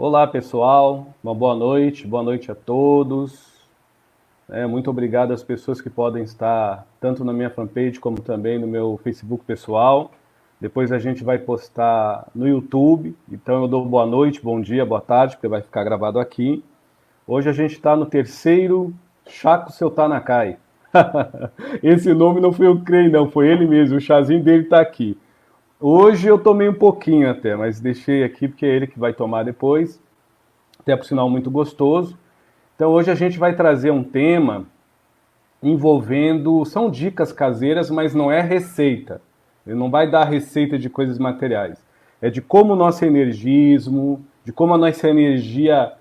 Olá, pessoal. Uma boa noite a todos. Muito obrigado às pessoas que podem estar tanto na minha fanpage como também no meu Facebook pessoal. Depois a gente vai postar no YouTube. Então eu dou boa noite, bom dia, boa tarde, porque vai ficar gravado aqui. Hoje a gente está no terceiro Chaco Seu Tanakai. Esse nome não fui eu que criei, não, foi ele mesmo. O chazinho dele está aqui. Hoje eu tomei um pouquinho até, mas deixei aqui porque é ele que vai tomar depois. Até por sinal muito gostoso. Então hoje a gente vai trazer um tema envolvendo, são dicas caseiras, mas não é receita. Ele não vai dar receita de coisas materiais. É de como o nosso energismo, de como a nossa energia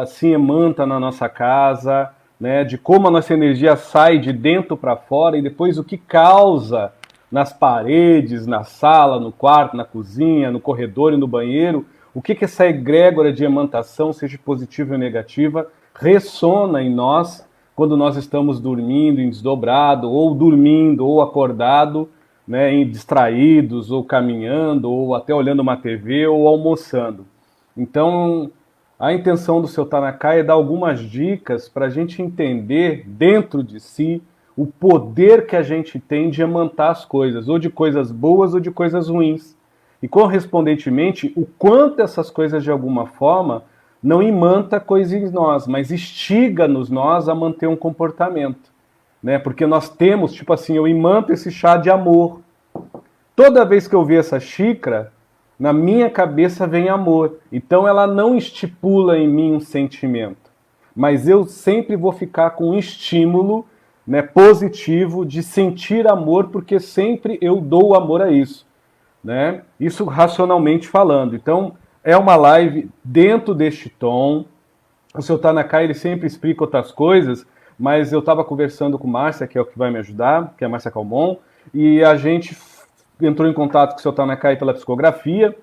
se emanta na nossa casa, né? De como a nossa energia sai de dentro para fora e depois o que causa nas paredes, na sala, no quarto, na cozinha, no corredor e no banheiro, o que essa egrégora de emantação, seja positiva ou negativa, ressona em nós quando nós estamos dormindo em desdobrado, ou dormindo, ou acordado, né, em distraídos, ou caminhando, ou até olhando uma TV, ou almoçando. Então, a intenção do seu Tanakai é dar algumas dicas para a gente entender dentro de si o poder que a gente tem de emantar as coisas, ou de coisas boas ou de coisas ruins. E correspondentemente, o quanto essas coisas de alguma forma não imanta coisa em nós, mas instiga-nos nós a manter um comportamento. Né? Porque nós temos, tipo assim, eu imanto esse chá de amor. Toda vez que eu ver essa xícara, na minha cabeça vem amor. Então ela não estipula em mim um sentimento, mas eu sempre vou ficar com um estímulo, né, positivo de sentir amor, porque sempre eu dou amor a isso. Né? Isso racionalmente falando. Então, é uma live dentro deste tom. O seu Tanakai, ele sempre explica outras coisas, mas eu estava conversando com Márcia, que é o que vai me ajudar, que é a Márcia Calmon, e a gente entrou em contato com o seu Tanakai pela psicografia,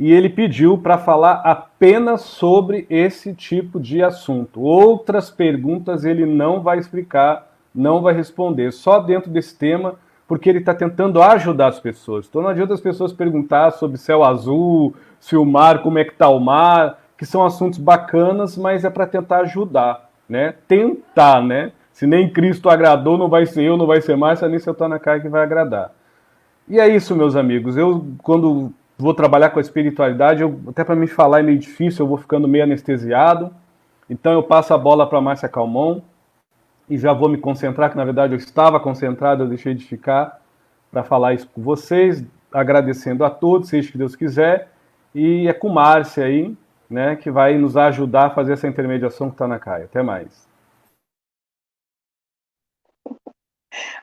e ele pediu para falar apenas sobre esse tipo de assunto. Outras perguntas ele não vai explicar, não vai responder, só dentro desse tema, porque ele está tentando ajudar as pessoas. Então não adianta as pessoas perguntar sobre céu azul, se o mar, como é que está o mar, que são assuntos bacanas, mas é para tentar ajudar, né? Tentar, né? Se nem Cristo agradou, não vai ser eu, não vai ser Márcia, nem seu Tanakai que vai agradar. E é isso, meus amigos. Eu, quando vou trabalhar com a espiritualidade, até para me falar é meio difícil, eu vou ficando meio anestesiado. Então eu passo a bola para a Márcia Calmon e já vou me concentrar, que na verdade eu estava concentrado, eu deixei de ficar para falar isso com vocês, agradecendo a todos, seja que Deus quiser. E é com Márcia aí, né, que vai nos ajudar a fazer essa intermediação que está na CAI. Até mais.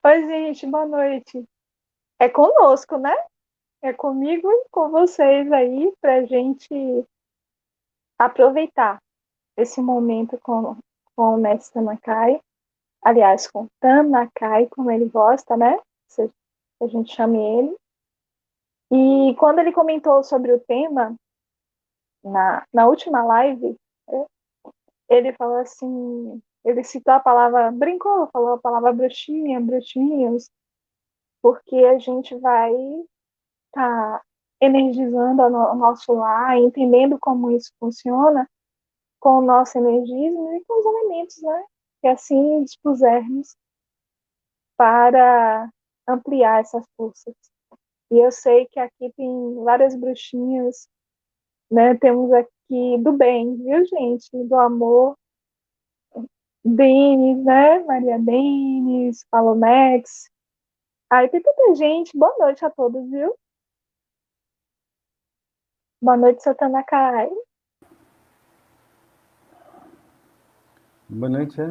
Oi, gente, boa noite. É conosco, né? É comigo e com vocês aí para gente aproveitar esse momento com o mestre Tanakai. Aliás, com Tanakai, como ele gosta, né? Se a gente chame ele. E quando ele comentou sobre o tema, na última live, ele falou assim, ele citou a palavra, brincou, falou a palavra bruxinha, bruxinhos, porque a gente vai tá energizando o nosso lar, entendendo como isso funciona com o nosso energismo e com os elementos, né? Que assim dispusermos para ampliar essas forças. E eu sei que aqui tem várias bruxinhas, né? Temos aqui do bem, viu, gente? Do amor. Denis, né? Maria Denis, Palomex. Aí tem tanta gente. Boa noite a todos, viu? Boa noite, Satanakai. Boa noite,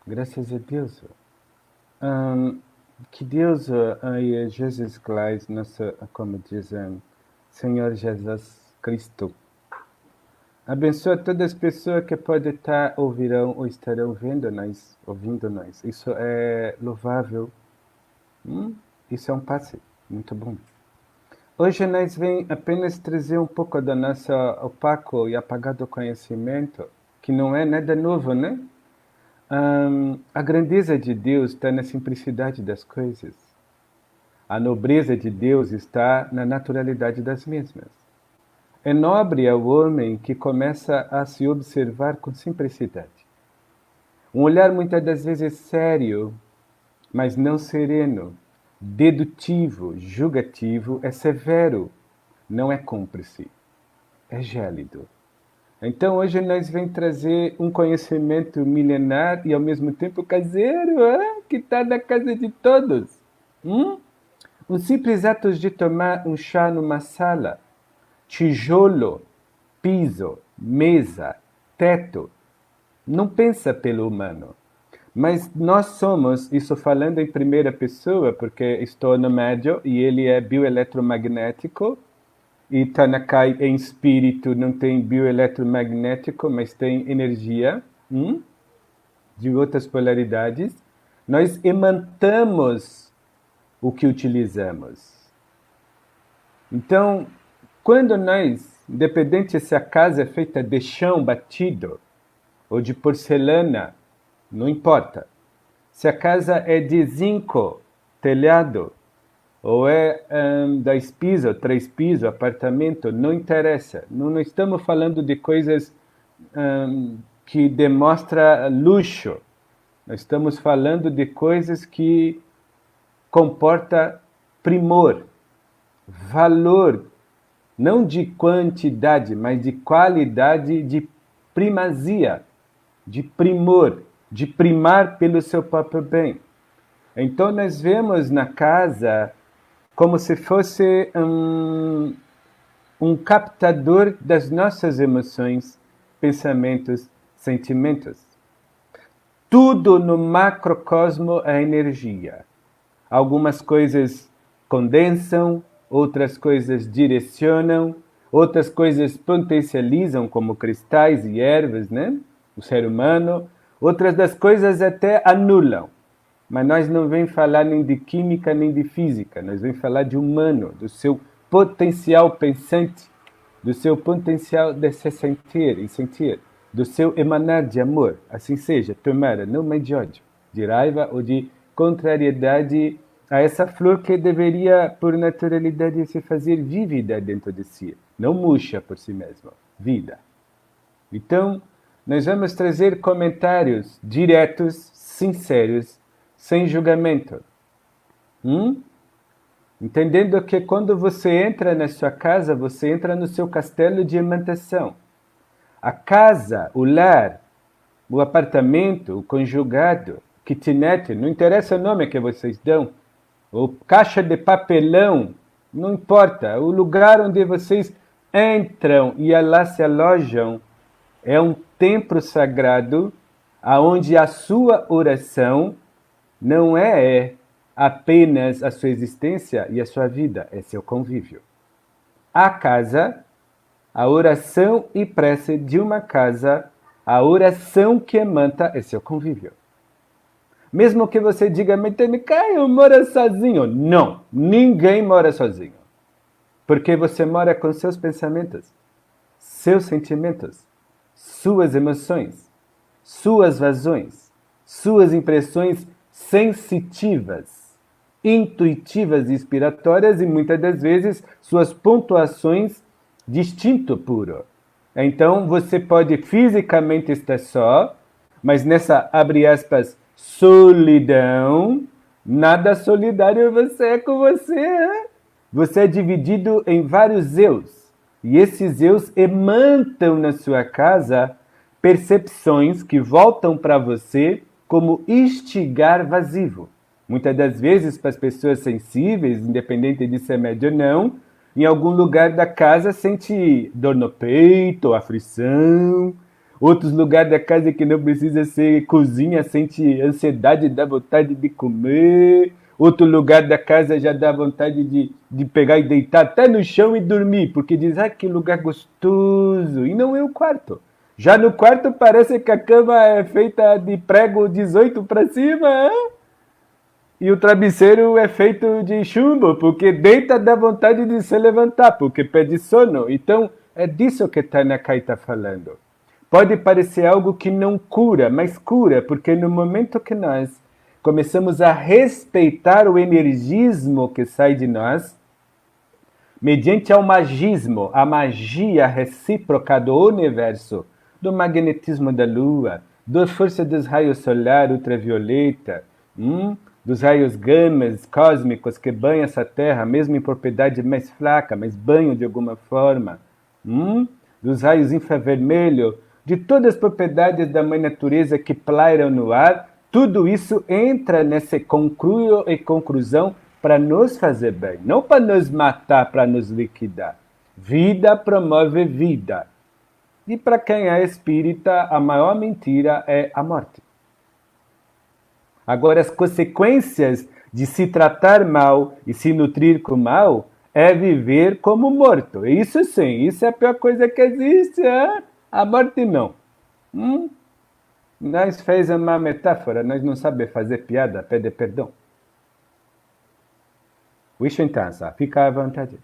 graças a Deus. Hum, que Deus, Jesus Cristo, nosso, como dizem, Senhor Jesus Cristo, abençoe todas as pessoas que podem estar ouvirão ou estarão vendo nós, ouvindo nós. Isso é louvável. Hum? Isso é um passe muito bom. Hoje nós vem apenas trazer um pouco da nossa opaco e apagado conhecimento, que não é nada novo, né? A grandeza de Deus está na simplicidade das coisas. A nobreza de Deus está na naturalidade das mesmas. É nobre ao homem que começa a se observar com simplicidade. Um olhar muitas das vezes sério, mas não sereno, dedutivo, julgativo, é severo, não é cúmplice, é gélido. Então hoje nós vamos trazer um conhecimento milenar e ao mesmo tempo caseiro, que está na casa de todos. Um simples ato de tomar um chá numa sala, tijolo, piso, mesa, teto, não pensa pelo humano. Mas nós somos, isso falando em primeira pessoa, porque estou no médio e ele é bioeletromagnético, e Tanakai em espírito não tem bioeletromagnético, mas tem energia de outras polaridades. Nós emantamos o que utilizamos. Então, quando nós, independente se a casa é feita de chão batido ou de porcelana, não importa. Se a casa é de zinco, telhado, ou é 2 pisos, 3 pisos, apartamento, não interessa. Não estamos falando de coisas que demonstram luxo. Nós estamos falando de coisas que comportam primor, valor, não de quantidade, mas de qualidade, de primazia, de primor, de primar pelo seu próprio bem. Então nós vemos na casa como se fosse um captador das nossas emoções, pensamentos, sentimentos. Tudo no macrocosmo é energia. Algumas coisas condensam, outras coisas direcionam, outras coisas potencializam, como cristais e ervas, né? O ser humano. Outras das coisas até anulam. Mas nós não vamos falar nem de química, nem de física. Nós vamos falar de humano, do seu potencial pensante, do seu potencial de se sentir e sentir, do seu emanar de amor. Assim seja, tomara, não mais de ódio, de raiva ou de contrariedade a essa flor que deveria, por naturalidade, se fazer vívida dentro de si, não murcha por si mesma, vida. Então, nós vamos trazer comentários diretos, sinceros, sem julgamento. Entendendo que quando você entra na sua casa, você entra no seu castelo de emantação. A casa, o lar, o apartamento, o conjugado, kitnet, não interessa o nome que vocês dão, ou caixa de papelão, não importa. O lugar onde vocês entram e lá se alojam é um templo sagrado aonde a sua oração não é apenas a sua existência e a sua vida, é seu convívio. A casa, a oração e prece de uma casa, a oração que emanta é seu convívio. Mesmo que você diga, mas eu moro sozinho. Não, ninguém mora sozinho. Porque você mora com seus pensamentos, seus sentimentos, suas emoções, suas vazões, suas impressões sensitivas, intuitivas e inspiratórias e muitas das vezes suas pontuações de instinto puro. Então você pode fisicamente estar só, mas nessa, abre aspas, solidão, nada solidário você é com você. Você é dividido em vários eus. E esses eus emantam na sua casa percepções que voltam para você como instigar vazio. Muitas das vezes, para as pessoas sensíveis, independente de ser médio ou não, em algum lugar da casa sente dor no peito, aflição. Outros lugares da casa que não precisa ser cozinha, sente ansiedade, dá vontade de comer. Outro lugar da casa já dá vontade de pegar e deitar até no chão e dormir, porque diz, que lugar gostoso. E não é o quarto. Já no quarto parece que a cama é feita de prego 18 para cima, e o travesseiro é feito de chumbo, porque deita dá vontade de se levantar, porque pede sono. Então, é disso que Tanakai está falando. Pode parecer algo que não cura, mas cura, porque no momento que nós começamos a respeitar o energismo que sai de nós, mediante ao magismo, a magia recíproca do universo, do magnetismo da Lua, da força dos raios solar ultravioleta, dos raios gamas cósmicos que banham essa Terra, mesmo em propriedade mais fraca, mas banham de alguma forma, dos raios infravermelho, de todas as propriedades da mãe natureza que plairam no ar, tudo isso entra nesse concluio e conclusão para nos fazer bem, não para nos matar, para nos liquidar. Vida promove vida. E para quem é espírita, a maior mentira é a morte. Agora, as consequências de se tratar mal e se nutrir com mal é viver como morto. Isso sim, isso é a pior coisa que existe. A morte não. Nós fez uma metáfora, nós não sabemos fazer piada, pede perdão. Wish então, fica à vontade.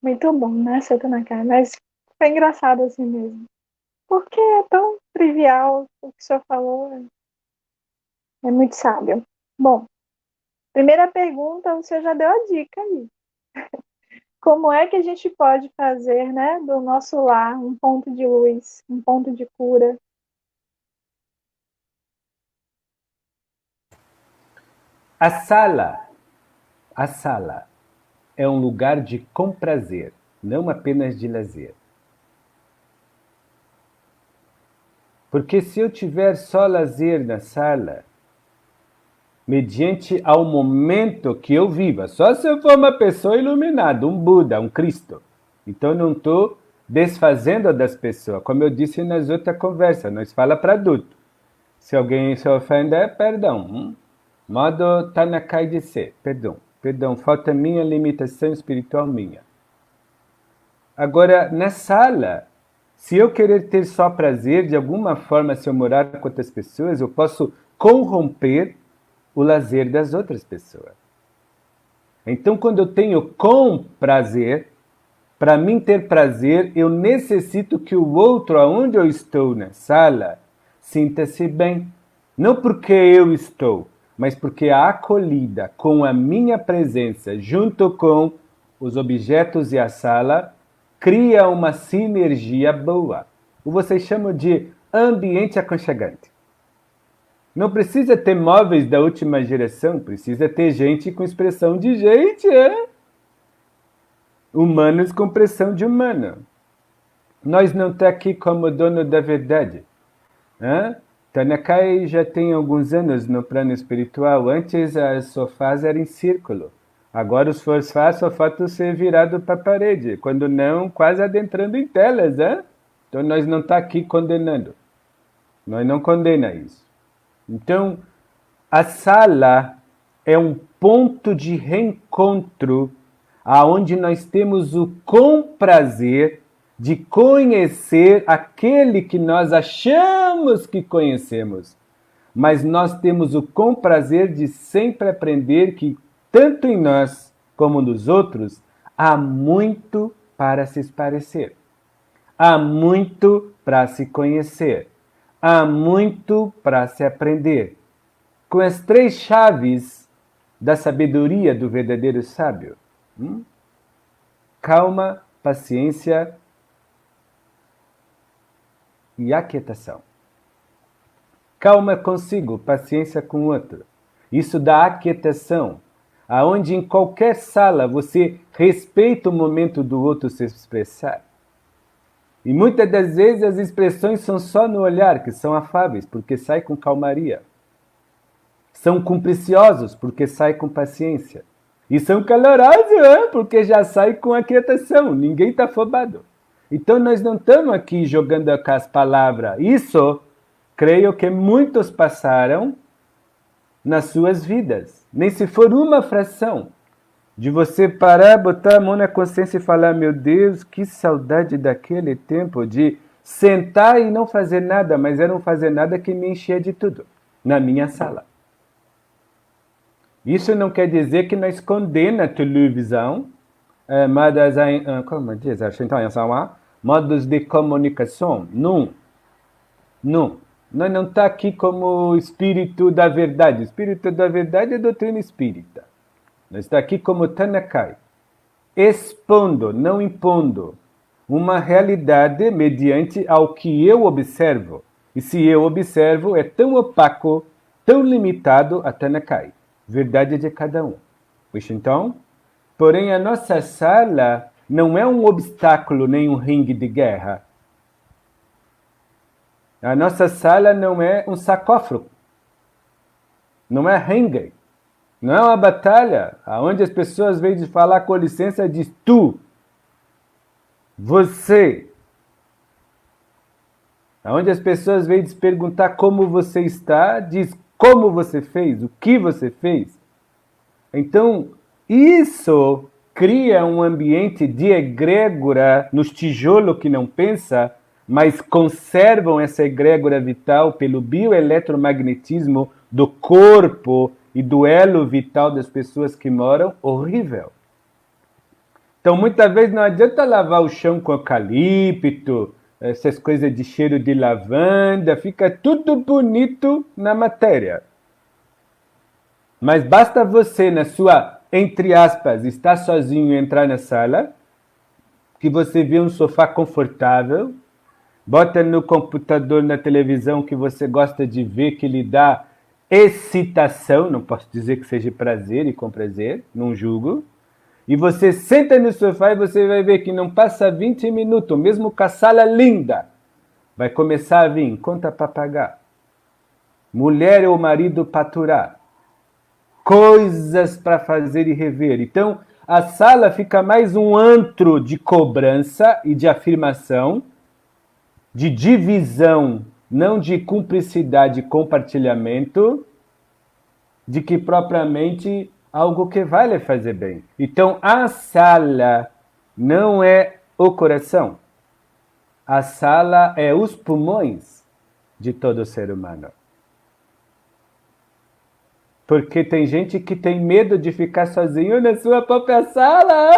Muito bom, né, seu Tanaka? Mas foi engraçado assim mesmo. Porque é tão trivial o que o senhor falou. É muito sábio. Bom, primeira pergunta, o senhor já deu a dica aí. Como é que a gente pode fazer, né, do nosso lar um ponto de luz, um ponto de cura? A sala é um lugar de comprazer, não apenas de lazer. Porque se eu tiver só lazer na sala, mediante ao momento que eu viva, só se eu for uma pessoa iluminada, um Buda, um Cristo, então eu não estou desfazendo das pessoas. Como eu disse nas outras conversas, nós fala para adulto. Se alguém se ofender, perdão. Modo Tanakai de ser, perdão, falta minha limitação espiritual minha. Agora, na sala, se eu querer ter só prazer, de alguma forma, se eu morar com outras pessoas, eu posso corromper o lazer das outras pessoas. Então, quando eu tenho com prazer, para mim ter prazer, eu necessito que o outro, aonde eu estou na sala, sinta-se bem. Não porque eu estou, mas porque a acolhida com a minha presença, junto com os objetos e a sala, cria uma sinergia boa. O vocês chamam de ambiente aconchegante. Não precisa ter móveis da última geração, precisa ter gente com expressão de gente, Humanos com expressão de humano. Nós não estamos aqui como dono da verdade. Tanakai já tem alguns anos no plano espiritual. Antes as sofás eram em círculo. Agora os sofás só faltam ser virados para a parede. Quando não, quase adentrando em telas. Então nós não estamos aqui condenando. Nós não condena isso. Então, a sala é um ponto de reencontro aonde nós temos o comprazer de conhecer aquele que nós achamos que conhecemos. Mas nós temos o comprazer de sempre aprender que, tanto em nós como nos outros, há muito para se parecer. Há muito para se conhecer. Há muito para se aprender. Com as 3 chaves da sabedoria do verdadeiro sábio. Calma, paciência e aquietação. Calma consigo, paciência com o outro. Isso dá aquietação, aonde em qualquer sala você respeita o momento do outro se expressar. E muitas das vezes as expressões são só no olhar, que são afáveis, porque sai com calmaria. São cumpriciosos, porque sai com paciência. E são calorosos, porque já sai com aquietação. Ninguém está afobado. Então nós não estamos aqui jogando com as palavras. Isso, creio que muitos passaram nas suas vidas. Nem se for uma fração. De você parar, botar a mão na consciência e falar, meu Deus, que saudade daquele tempo de sentar e não fazer nada, mas era não fazer nada que me enchia de tudo, na minha sala. Isso não quer dizer que nós condena a televisão, modos de comunicação. Não. Não. Nós não estamos aqui como espírito da verdade. O espírito da verdade é a doutrina espírita. está aqui como Tanakai, expondo, não impondo, uma realidade mediante ao que eu observo. E se eu observo, é tão opaco, tão limitado a Tanakai. Verdade de cada um. Então, porém, a nossa sala não é um obstáculo nem um ringue de guerra. A nossa sala não é um sarcófago. Não é ringue. Não é uma batalha onde as pessoas, vêm de falar com licença, diz tu, você. Onde as pessoas vêm de perguntar como você está, diz como você fez, o que você fez. Então, isso cria um ambiente de egrégora nos tijolos que não pensa, mas conservam essa egrégora vital pelo bioeletromagnetismo do corpo e do elo vital das pessoas que moram, horrível. Então, muitas vezes não adianta lavar o chão com eucalipto, essas coisas de cheiro de lavanda, fica tudo bonito na matéria. Mas basta você, na sua, entre aspas, estar sozinho e entrar na sala, que você vê um sofá confortável, bota no computador, na televisão que você gosta de ver, que lhe dá excitação, não posso dizer que seja prazer e com prazer, não julgo, e você senta no sofá e você vai ver que não passa 20 minutos, mesmo com a sala linda, vai começar a vir conta para pagar, mulher ou marido para aturar, coisas para fazer e rever. Então, a sala fica mais um antro de cobrança e de afirmação, de divisão, não de cumplicidade e compartilhamento, de que propriamente algo que vai lhe fazer bem. Então, a sala não é o coração. A sala é os pulmões de todo ser humano. Porque tem gente que tem medo de ficar sozinho na sua própria sala.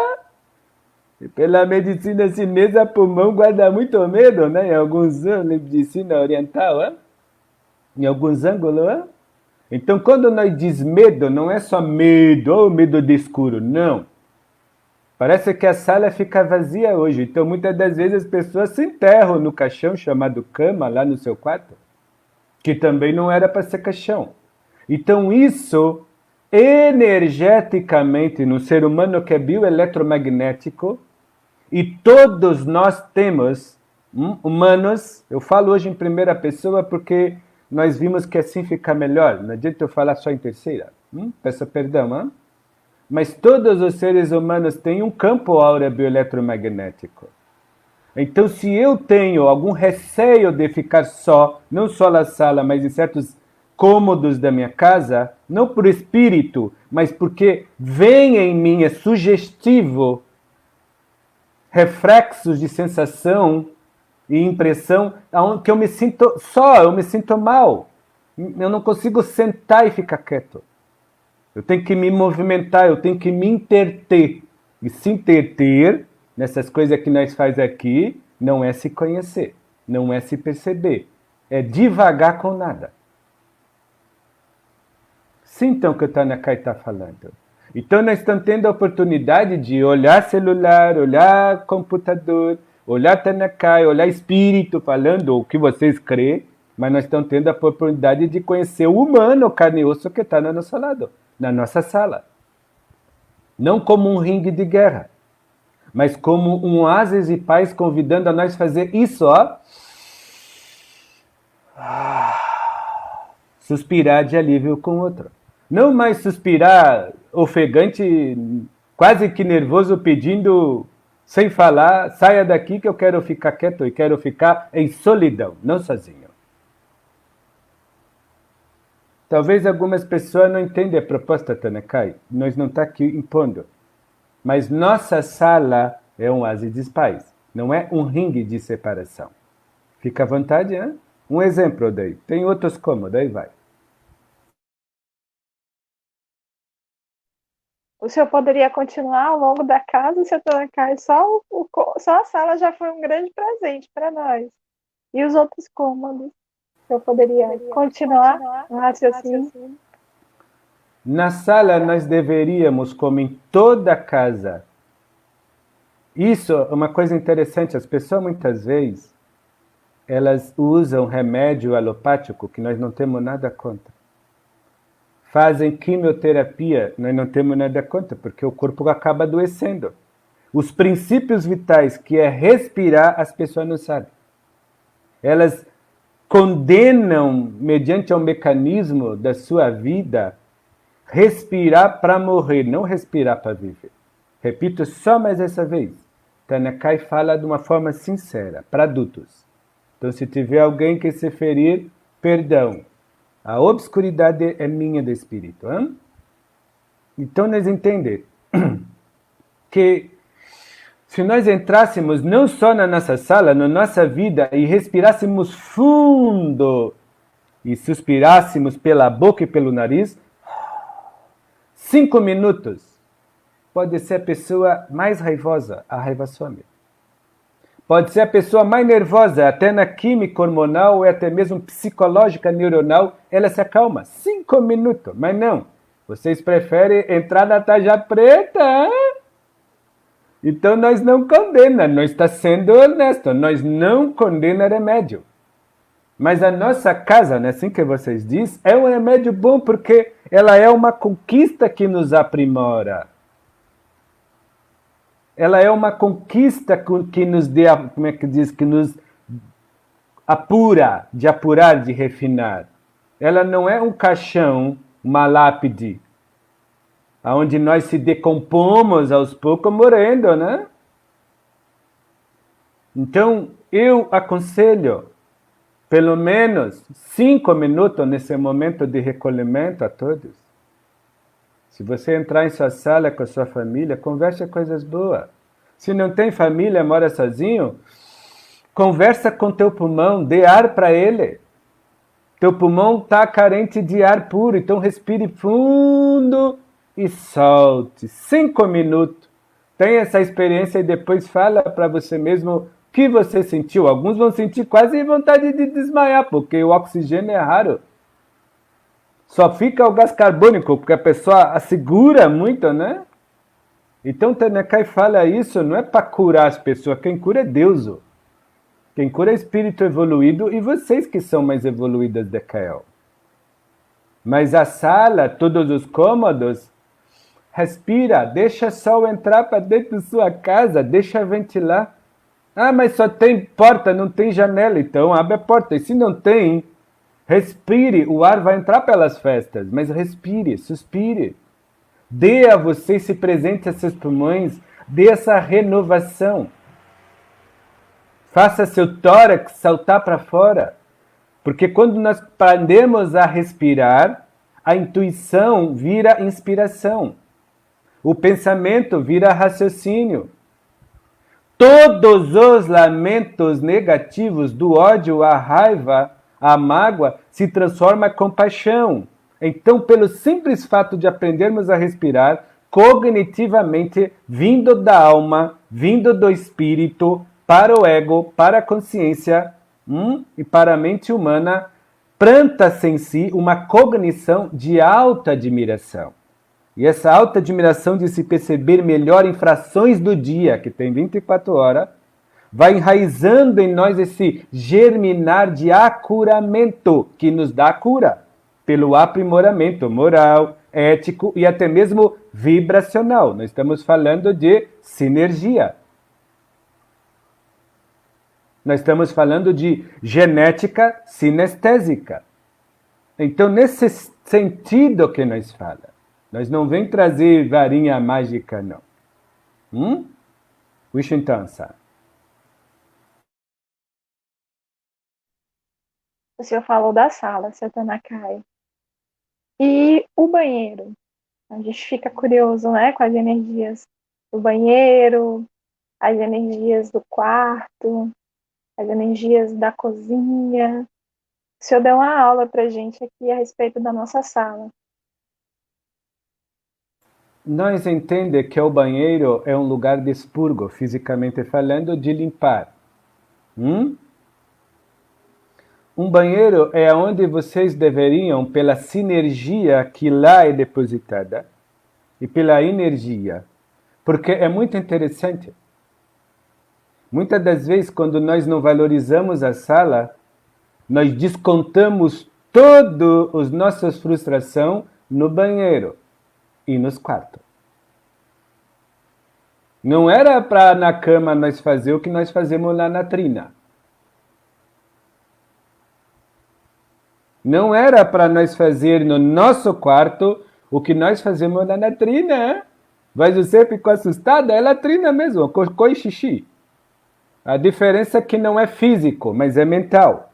E pela medicina chinesa, pulmão guarda muito medo, né? Em alguns medicina oriental, em alguns ângulos. Então, quando nós diz medo, não é só medo, ou medo de escuro, não. Parece que a sala fica vazia hoje. Então, muitas das vezes as pessoas se enterram no caixão chamado cama, lá no seu quarto, que também não era para ser caixão. Então, isso, energeticamente, no ser humano que é bioeletromagnético, e todos nós temos, humanos, eu falo hoje em primeira pessoa porque nós vimos que assim fica melhor, não adianta eu falar só em terceira, peço perdão, mas todos os seres humanos têm um campo áurea bioeletromagnético. Então, se eu tenho algum receio de ficar só, não só na sala, mas em certos cômodos da minha casa, não por espírito, mas porque vem em mim, é sugestivo, reflexos de sensação e impressão, que eu me sinto só, eu me sinto mal. Eu não consigo sentar e ficar quieto. Eu tenho que me movimentar, eu tenho que me interter. E se interter, nessas coisas que nós faz aqui, não é se conhecer, não é se perceber. É devagar com nada. Sintam o que o Tanakai está falando. Então, nós estamos tendo a oportunidade de olhar celular, olhar computador, olhar Tanakai, olhar espírito falando o que vocês crêem, mas nós estamos tendo a oportunidade de conhecer o humano, carne e osso que está no nosso lado, na nossa sala. Não como um ringue de guerra, mas como um oásis de paz convidando a nós fazer isso, ó. Suspirar de alívio com o outro. Não mais suspirar ofegante, quase que nervoso, pedindo, sem falar, saia daqui que eu quero ficar quieto e quero ficar em solidão, não sozinho. Talvez algumas pessoas não entendam a proposta, Tanakai. Nós não estamos aqui impondo. Mas nossa sala é um oásis de paz. Não é um ringue de separação. Fica à vontade, hein? Um exemplo daí. Tem outros como, daí vai. O senhor poderia continuar ao longo da casa, seu Tanakai, só a sala já foi um grande presente para nós. E os outros cômodos? O senhor poderia continuar o raciocínio? Na sala nós deveríamos, como em toda casa, isso é uma coisa interessante, as pessoas muitas vezes, elas usam remédio alopático, que nós não temos nada contra. Fazem quimioterapia, nós não temos nada contra, porque o corpo acaba adoecendo. Os princípios vitais, que é respirar, as pessoas não sabem. Elas condenam, mediante um mecanismo da sua vida, respirar para morrer, não respirar para viver. Repito só mais essa vez. Tanakai fala de uma forma sincera, para adultos. Então, se tiver alguém que se ferir, perdão. A obscuridade é minha do espírito. Hein? Então, nós entendemos que se nós entrássemos não só na nossa sala, na nossa vida, e respirássemos fundo, e suspirássemos pela boca e pelo nariz, 5 minutos, pode ser a pessoa mais raivosa, a raiva some. Pode ser a pessoa mais nervosa, até na química hormonal, ou até mesmo psicológica, neuronal, ela se acalma. 5 minutos, mas não. Vocês preferem entrar na tarja preta, hein? Então, nós não condenamos, nós estamos sendo honestos, nós não condenamos remédio. Mas a nossa casa, né, assim que vocês dizem, é um remédio bom porque ela é uma conquista que nos aprimora. Ela é uma conquista que nos dê, como é que diz, que nos apura, de apurar, de refinar. Ela não é um caixão, uma lápide, onde nós se decompomos aos poucos morrendo, né? Então, eu aconselho pelo menos 5 minutos nesse momento de recolhimento a todos. Se você entrar em sua sala com a sua família, converse coisas boas. Se não tem família, mora sozinho, conversa com teu pulmão, dê ar para ele. Teu pulmão está carente de ar puro, então respire fundo e solte. 5 minutos. Tenha essa experiência e depois fala para você mesmo o que você sentiu. Alguns vão sentir quase vontade de desmaiar, porque o oxigênio é raro. Só fica o gás carbônico, porque a pessoa segura muito, né? Então, Tanakai fala isso, não é para curar as pessoas, quem cura é Deus. Quem cura é espírito evoluído e vocês que são mais evoluídas de Kael. Mas a sala, todos os cômodos, respira, deixa sol entrar para dentro de sua casa, deixa ventilar. Ah, mas só tem porta, não tem janela, então abre a porta. E se não tem, respire, o ar vai entrar pelas festas, mas respire, suspire. Dê a você esse presente a seus pulmões, dê essa renovação. Faça seu tórax saltar para fora. Porque quando nós aprendemos a respirar, a intuição vira inspiração. O pensamento vira raciocínio. Todos os lamentos negativos do ódio, a raiva, a mágoa, se transforma em compaixão. Então, pelo simples fato de aprendermos a respirar, cognitivamente, vindo da alma, vindo do espírito, para o ego, para a consciência e para a mente humana, planta-se em si uma cognição de alta admiração. E essa alta admiração de se perceber melhor em frações do dia, que tem 24 horas, vai enraizando em nós esse germinar de acuramento, que nos dá a cura, pelo aprimoramento moral, ético e até mesmo vibracional. Nós estamos falando de sinergia. Nós estamos falando de genética sinestésica. Então, nesse sentido que nós falamos, nós não vem trazer varinha mágica, não. Wishintansa. O senhor falou da sala, seu Tanakai. E o banheiro? A gente fica curioso, né, com as energias do banheiro, as energias do quarto, as energias da cozinha. O senhor deu uma aula para a gente aqui a respeito da nossa sala. Nós entendemos que o banheiro é um lugar de expurgo, fisicamente falando, de limpar. um banheiro é onde vocês deveriam, pela sinergia que lá é depositada e pela energia, porque é muito interessante. Muitas das vezes, quando nós não valorizamos a sala, nós descontamos todas as nossas frustrações no banheiro e nos quartos. Não era para na cama nós fazer o que nós fazemos lá na trina. Não era para nós fazer no nosso quarto o que nós fazemos lá na trina. Mas você ficou assustada? É latrina mesmo, cocô e xixi. A diferença é que não é físico, mas é mental.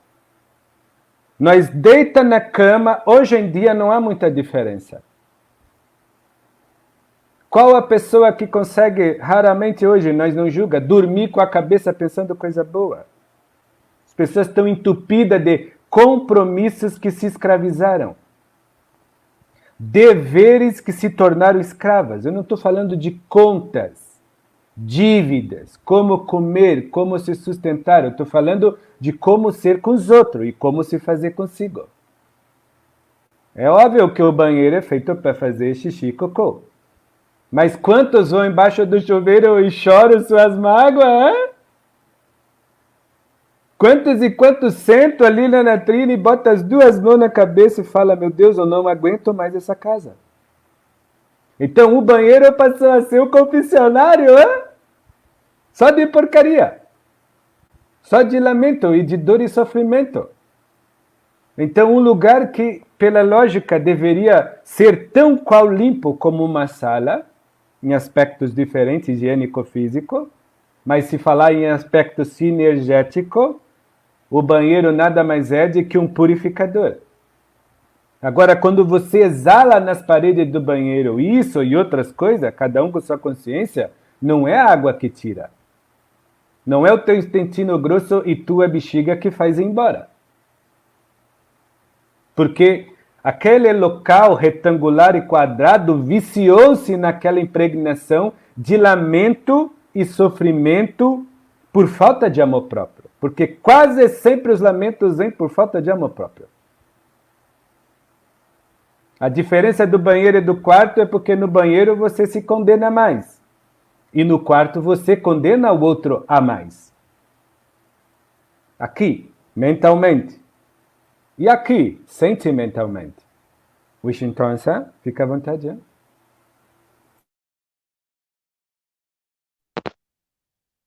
Nós deita na cama, hoje em dia não há muita diferença. Qual a pessoa que consegue, raramente hoje, nós não julga, dormir com a cabeça pensando coisa boa? As pessoas estão entupidas de compromissos que se escravizaram. Deveres que se tornaram escravas. Eu não estou falando de contas, dívidas, como comer, como se sustentar. Eu estou falando de como ser com os outros e como se fazer consigo. É óbvio que o banheiro é feito para fazer xixi e cocô. Mas quantos vão embaixo do chuveiro e choram suas mágoas, hein? Quantos e quantos sentam ali na latrina e botam as duas mãos na cabeça e falam, meu Deus, eu não aguento mais essa casa. Então o banheiro passou a ser o confessionário, hein? Só de porcaria. Só de lamento e de dor e sofrimento. Então um lugar que, pela lógica, deveria ser tão qual limpo como uma sala, em aspectos diferentes, higiênico-físico, mas se falar em aspecto sinergético, o banheiro nada mais é do que um purificador. Agora, quando você exala nas paredes do banheiro isso e outras coisas, cada um com sua consciência, não é a água que tira. Não é o teu intestino grosso e tua bexiga que faz ir embora. Porque aquele local retangular e quadrado viciou-se naquela impregnação de lamento e sofrimento por falta de amor próprio. Porque quase sempre os lamentos vêm por falta de amor próprio. A diferença do banheiro e do quarto é porque no banheiro você se condena mais. E no quarto você condena o outro a mais. Aqui, mentalmente. E aqui, sentimentalmente. Wishington, fica à vontade. Hein?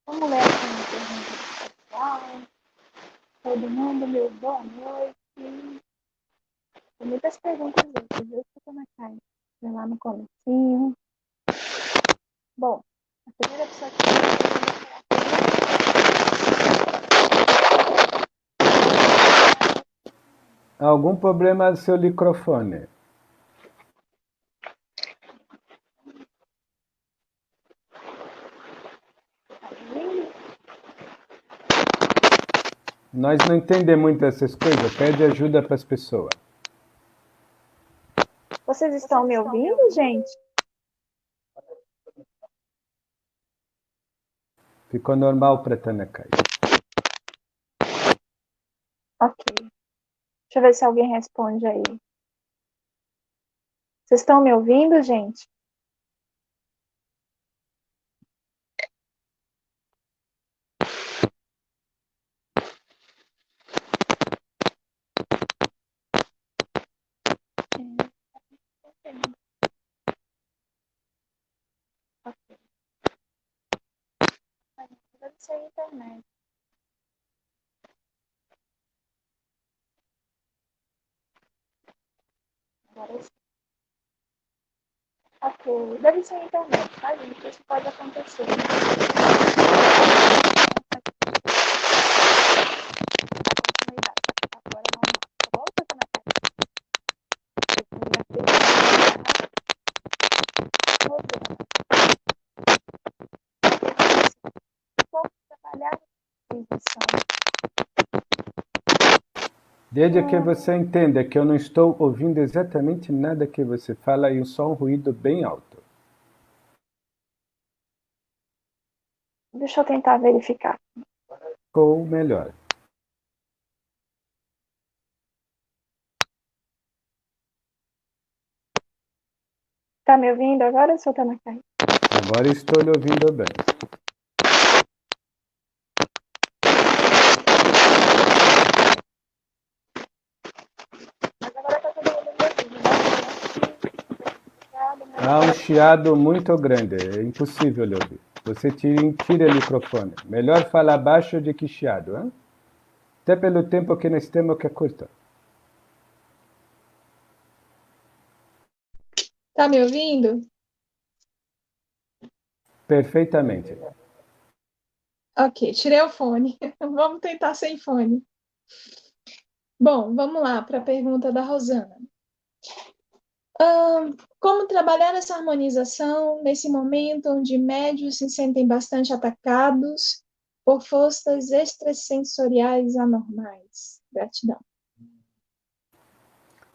Vamos ler aqui uma pergunta pessoal. Todo mundo, meu boa noite. Tem muitas perguntas hoje, viu, Dona Kai? Foi lá no comecinho. Bom, a primeira pessoa que Algum problema no seu microfone? Nós não entendemos muito essas coisas. Pede ajuda para as pessoas. Vocês estão me ouvindo, gente? Ficou normal para Tanakai. Ok. Deixa eu ver se alguém responde aí. Vocês estão me ouvindo, gente? Ok. Deve ser a internet. Agora sim. Ok. Deve ser a internet, tá, gente? Isso pode acontecer. Agora é normal. Tá bom, Dona Kai? Trabalhar Desde que você entenda que eu não estou ouvindo exatamente nada que você fala e só um ruído bem alto. Deixa eu tentar verificar. Ou melhor. Tá me ouvindo agora, seu Tanakai? Agora estou lhe ouvindo bem. Mas agora tá todo mundo me ouvindo, né? Há um chiado muito grande, é impossível lhe ouvir. Você tira o microfone. Melhor falar baixo do que chiado, hein? Até pelo tempo que nós temos que é curto. Tá me ouvindo? Perfeitamente. Ok, tirei o fone. Vamos tentar sem fone. Bom, vamos lá para a pergunta da Rosana. Como trabalhar essa harmonização nesse momento onde médios se sentem bastante atacados por forças extrasensoriais anormais? Gratidão.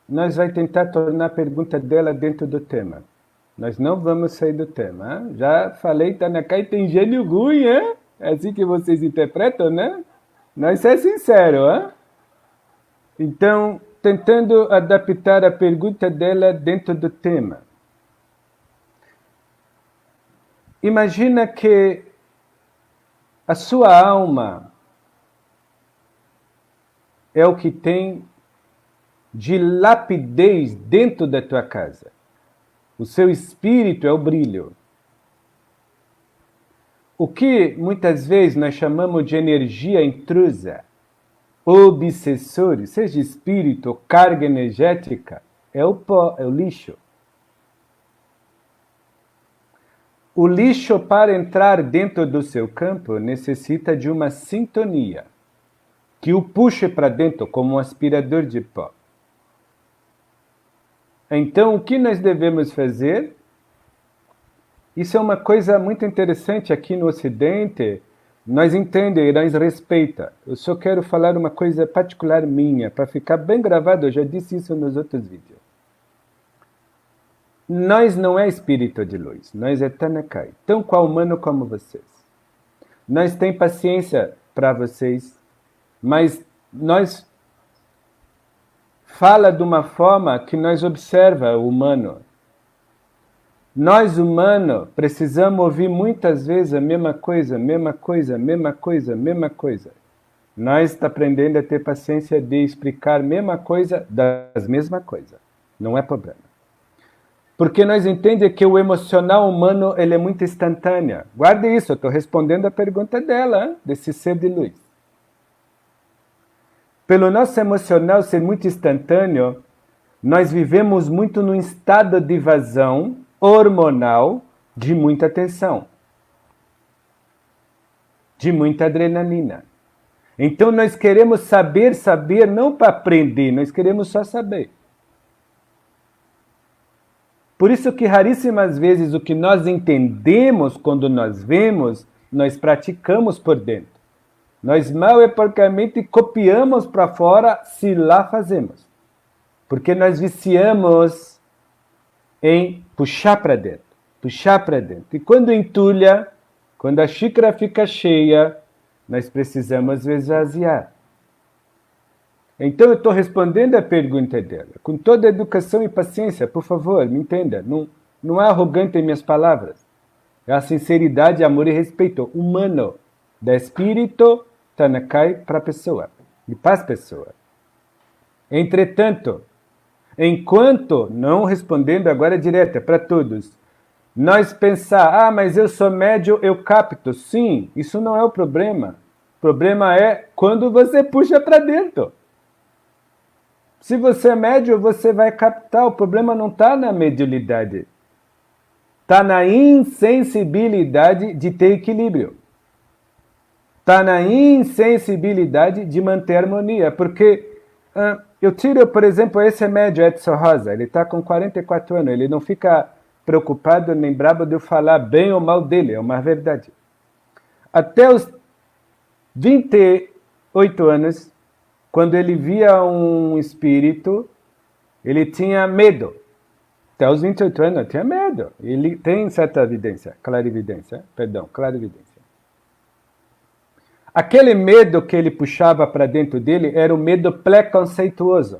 Nós vamos tentar tornar a pergunta dela dentro do tema. Nós não vamos sair do tema. Hein? Já falei, Tanakai tem gênio ruim, hein? É assim que vocês interpretam, né? Nós é sincero, hein? Então, tentando adaptar a pergunta dela dentro do tema. Imagina que a sua alma é o que tem de lapidez dentro da tua casa. O seu espírito é o brilho. O que muitas vezes nós chamamos de energia intrusa, obsessor, seja espírito ou carga energética, é o pó, é o lixo. O lixo, para entrar dentro do seu campo, necessita de uma sintonia que o puxe para dentro como um aspirador de pó. Então, o que nós devemos fazer? Isso é uma coisa muito interessante aqui no Ocidente. Nós entendemos e nós respeitamos. Eu só quero falar uma coisa particular minha, para ficar bem gravado, eu já disse isso nos outros vídeos. Nós não é espírito de luz, nós é Tanakai, tão qual humano como vocês. Nós tem paciência para vocês, mas nós fala de uma forma que nós observa o humano. Nós, humanos, precisamos ouvir muitas vezes a mesma coisa, mesma coisa, mesma coisa, mesma coisa. Nós estamos aprendendo a ter paciência de explicar a mesma coisa das mesmas coisas. Não é problema. Porque nós entendemos que o emocional humano ele é muito instantâneo. Guarde isso, eu estou respondendo a pergunta dela, desse ser de luz. Pelo nosso emocional ser muito instantâneo, nós vivemos muito num estado de vazão hormonal de muita tensão, de muita adrenalina. Então nós queremos saber não para aprender, nós queremos só saber. Por isso que raríssimas vezes o que nós entendemos quando nós vemos, nós praticamos por dentro. Nós mal e porcamente copiamos para fora se lá fazemos. Porque nós viciamos em puxar para dentro, puxar para dentro. E quando entulha, quando a xícara fica cheia, nós precisamos esvaziar. Então eu estou respondendo a pergunta dela, com toda a educação e paciência, por favor, me entenda. Não é arrogante em minhas palavras. É a sinceridade, amor e respeito humano, da espírito Tanakai para a pessoa e para as pessoas. Entretanto, enquanto, não respondendo agora direta para todos, nós pensar, mas eu sou médio, eu capto. Sim, isso não é o problema. O problema é quando você puxa para dentro. Se você é médio, você vai captar. O problema não está na mediunidade. Está na insensibilidade de ter equilíbrio. Está na insensibilidade de manter harmonia. Porque eu tiro, por exemplo, esse médio Edson Rosa. Ele está com 44 anos. Ele não fica preocupado nem bravo de eu falar bem ou mal dele. É uma verdade. Até os 28 anos, quando ele via um espírito, ele tinha medo. Até os 28 anos, tinha medo. Ele tem certa evidência, clarividência. Aquele medo que ele puxava para dentro dele era o medo preconceituoso.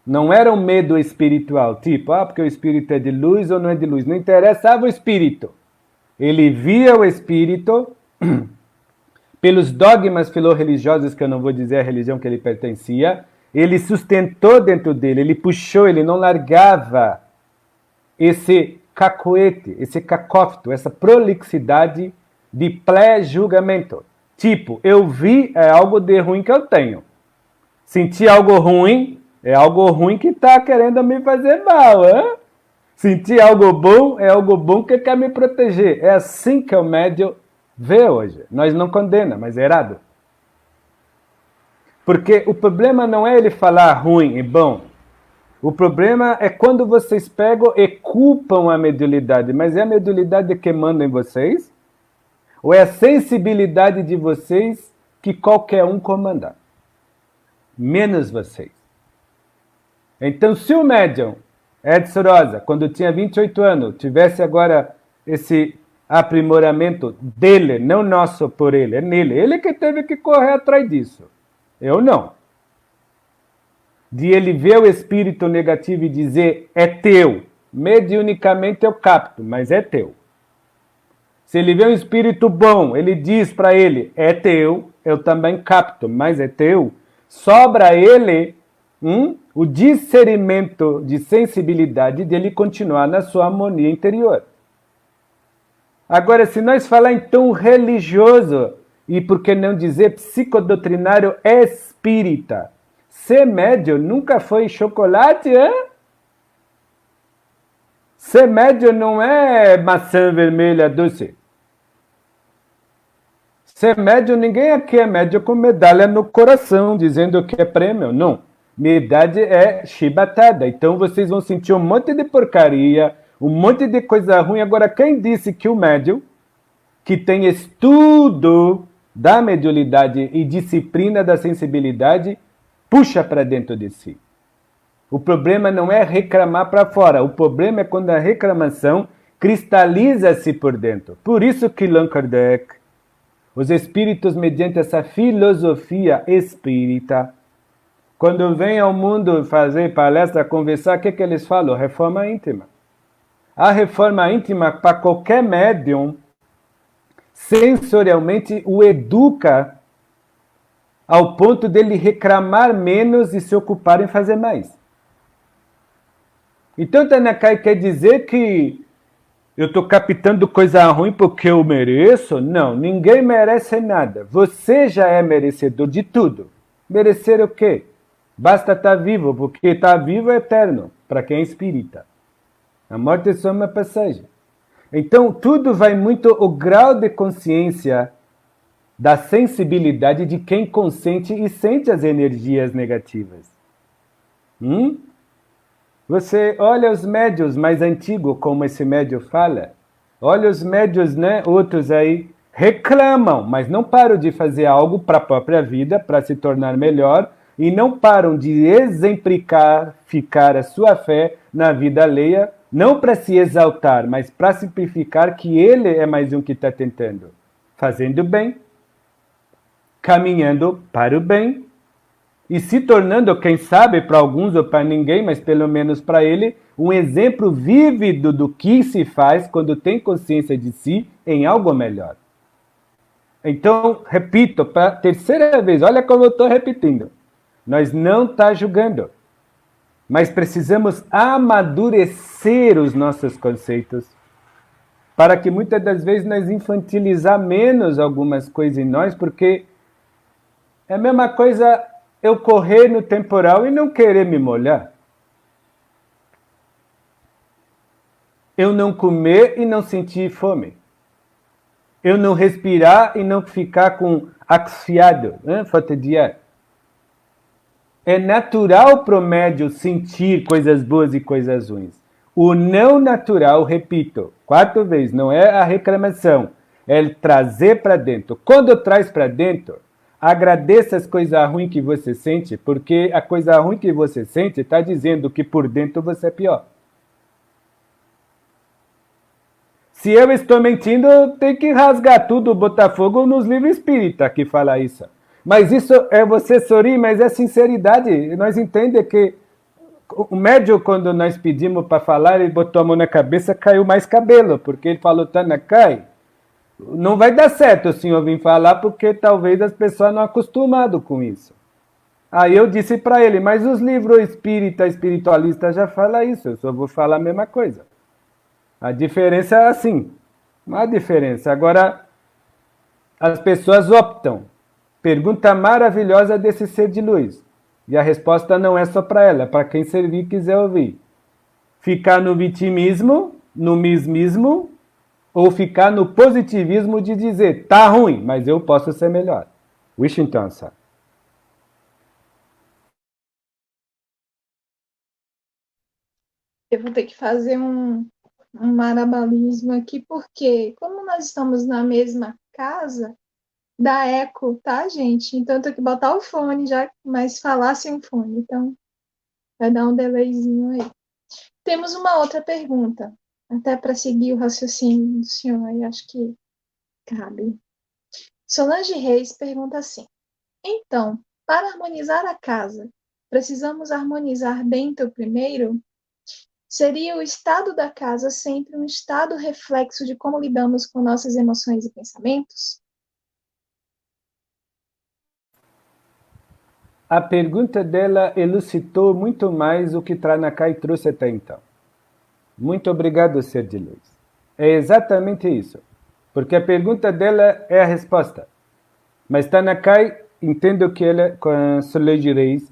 Não era um medo espiritual, tipo, porque o espírito é de luz ou não é de luz. Não interessava o espírito. Ele via o espírito pelos dogmas filorreligiosos, que eu não vou dizer a religião que ele pertencia. Ele sustentou dentro dele, ele puxou, ele não largava esse cacoete, esse cacófito, essa prolixidade de pré-julgamento. Tipo, eu vi é algo de ruim que eu tenho. Senti algo ruim, é algo ruim que está querendo me fazer mal. Hein? Senti algo bom, é algo bom que quer me proteger. É assim que o médium vê hoje. Nós não condena, mas é errado. Porque o problema não é ele falar ruim e bom. O problema é quando vocês pegam e culpam a mediunidade. Mas é a mediunidade que manda em vocês? Ou é a sensibilidade de vocês que qualquer um comanda? Menos vocês. Então, se o médium Edson Rosa, quando tinha 28 anos, tivesse agora esse aprimoramento dele, não nosso por ele, é nele. Ele que teve que correr atrás disso. Eu não. De ele ver o espírito negativo e dizer, é teu. Mediunicamente eu capto, mas é teu. Se ele vê um espírito bom, ele diz para ele, é teu, eu também capto, mas é teu. Sobra a ele o discernimento de sensibilidade dele continuar na sua harmonia interior. Agora, se nós falar em tom religioso, e por que não dizer psicodoutrinário espírita, ser médium nunca foi chocolate, hein? Ser médium não é maçã vermelha doce. Ser médium, ninguém aqui é médium com medalha no coração, dizendo que é prêmio. Não. Medalha é chibatada. Então vocês vão sentir um monte de porcaria, um monte de coisa ruim. Agora, quem disse que o médium, que tem estudo da mediunidade e disciplina da sensibilidade, puxa para dentro de si? O problema não é reclamar para fora. O problema é quando a reclamação cristaliza-se por dentro. Por isso que Allan Kardec, os espíritos, mediante essa filosofia espírita, quando vêm ao mundo fazer palestra, conversar, o que eles falam? Reforma íntima. A reforma íntima, para qualquer médium, sensorialmente o educa ao ponto dele reclamar menos e se ocupar em fazer mais. Então, Tanakai quer dizer que eu estou captando coisa ruim porque eu mereço? Não, ninguém merece nada. Você já é merecedor de tudo. Merecer o quê? Basta estar vivo, porque estar vivo é eterno, para quem é espírita. A morte é só uma passagem. Então, tudo vai muito o grau de consciência da sensibilidade de quem consente e sente as energias negativas. Você olha os médios mais antigos, como esse médio fala. Olha os médios, né? Outros aí reclamam, mas não param de fazer algo para a própria vida, para se tornar melhor, e não param de exemplificar a sua fé na vida alheia, não para se exaltar, mas para simplificar que ele é mais um que está tentando, fazendo bem, caminhando para o bem, e se tornando, quem sabe, para alguns ou para ninguém, mas pelo menos para ele, um exemplo vívido do que se faz quando tem consciência de si em algo melhor. Então, repito, para a terceira vez, olha como eu estou repetindo. Nós não estamos julgando, mas precisamos amadurecer os nossos conceitos para que muitas das vezes nós infantilizar menos algumas coisas em nós, porque é a mesma coisa eu correr no temporal e não querer me molhar. Eu não comer e não sentir fome. Eu não respirar e não ficar com asfiado, falta de ar. É natural para o médium sentir coisas boas e coisas ruins. O não natural, repito, 4 vezes, não é a reclamação, é trazer para dentro. Quando traz para dentro, agradeça as coisas ruins que você sente, porque a coisa ruim que você sente está dizendo que por dentro você é pior. Se eu estou mentindo, tem que rasgar tudo, botar fogo nos livros espíritas que fala isso. Mas isso é você sorrir, mas é sinceridade. Nós entendemos que O médium, quando nós pedimos para falar, ele botou a mão na cabeça, caiu mais cabelo, porque ele falou, Tanaka, não vai dar certo o senhor vir falar, porque talvez as pessoas não acostumado com isso. Aí eu disse para ele, mas os livros espírita, espiritualista já falam isso, eu só vou falar a mesma coisa. A diferença é assim, não há diferença. Agora, as pessoas optam. Pergunta maravilhosa desse ser de luz. E a resposta não é só para ela, é para quem servir e quiser ouvir. Ficar no vitimismo, no mismismo, ou ficar no positivismo de dizer, tá ruim, mas eu posso ser melhor. Wishington, sabe? Eu vou ter que fazer um malabarismo aqui, porque como nós estamos na mesma casa, dá eco, tá, gente? Então eu tenho que botar o fone já, mas falar sem o fone. Então vai dar um delayzinho aí. Temos uma outra pergunta, até para seguir o raciocínio do senhor, aí acho que cabe. Solange Reis pergunta assim: então, para harmonizar a casa, precisamos harmonizar dentro primeiro? Seria o estado da casa sempre um estado reflexo de como lidamos com nossas emoções e pensamentos? A pergunta dela elucidou muito mais o que Tranakai trouxe até então. Muito obrigado, ser de luz. É exatamente isso. Porque a pergunta dela é a resposta. Mas Tanakai, entendo que ela, com a Solange Reis,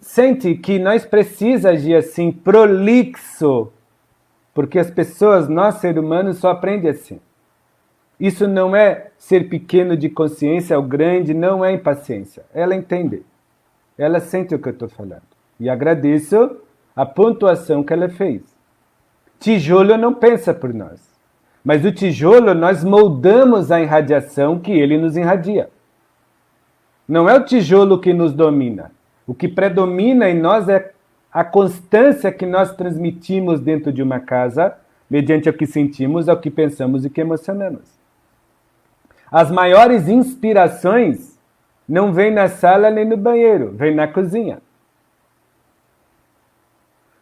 sente que nós precisamos agir assim, prolixo, porque as pessoas, nós, seres humanos, só aprendem assim. Isso não é ser pequeno de consciência ou grande, não é impaciência. Ela entende. Ela sente o que eu estou falando. E agradeço a pontuação que ela fez. Tijolo não pensa por nós. Mas o tijolo, nós moldamos a irradiação que ele nos irradia. Não é o tijolo que nos domina. O que predomina em nós é a constância que nós transmitimos dentro de uma casa, mediante o que sentimos, ao que pensamos e que emocionamos. As maiores inspirações não vêm na sala nem no banheiro, vêm na cozinha.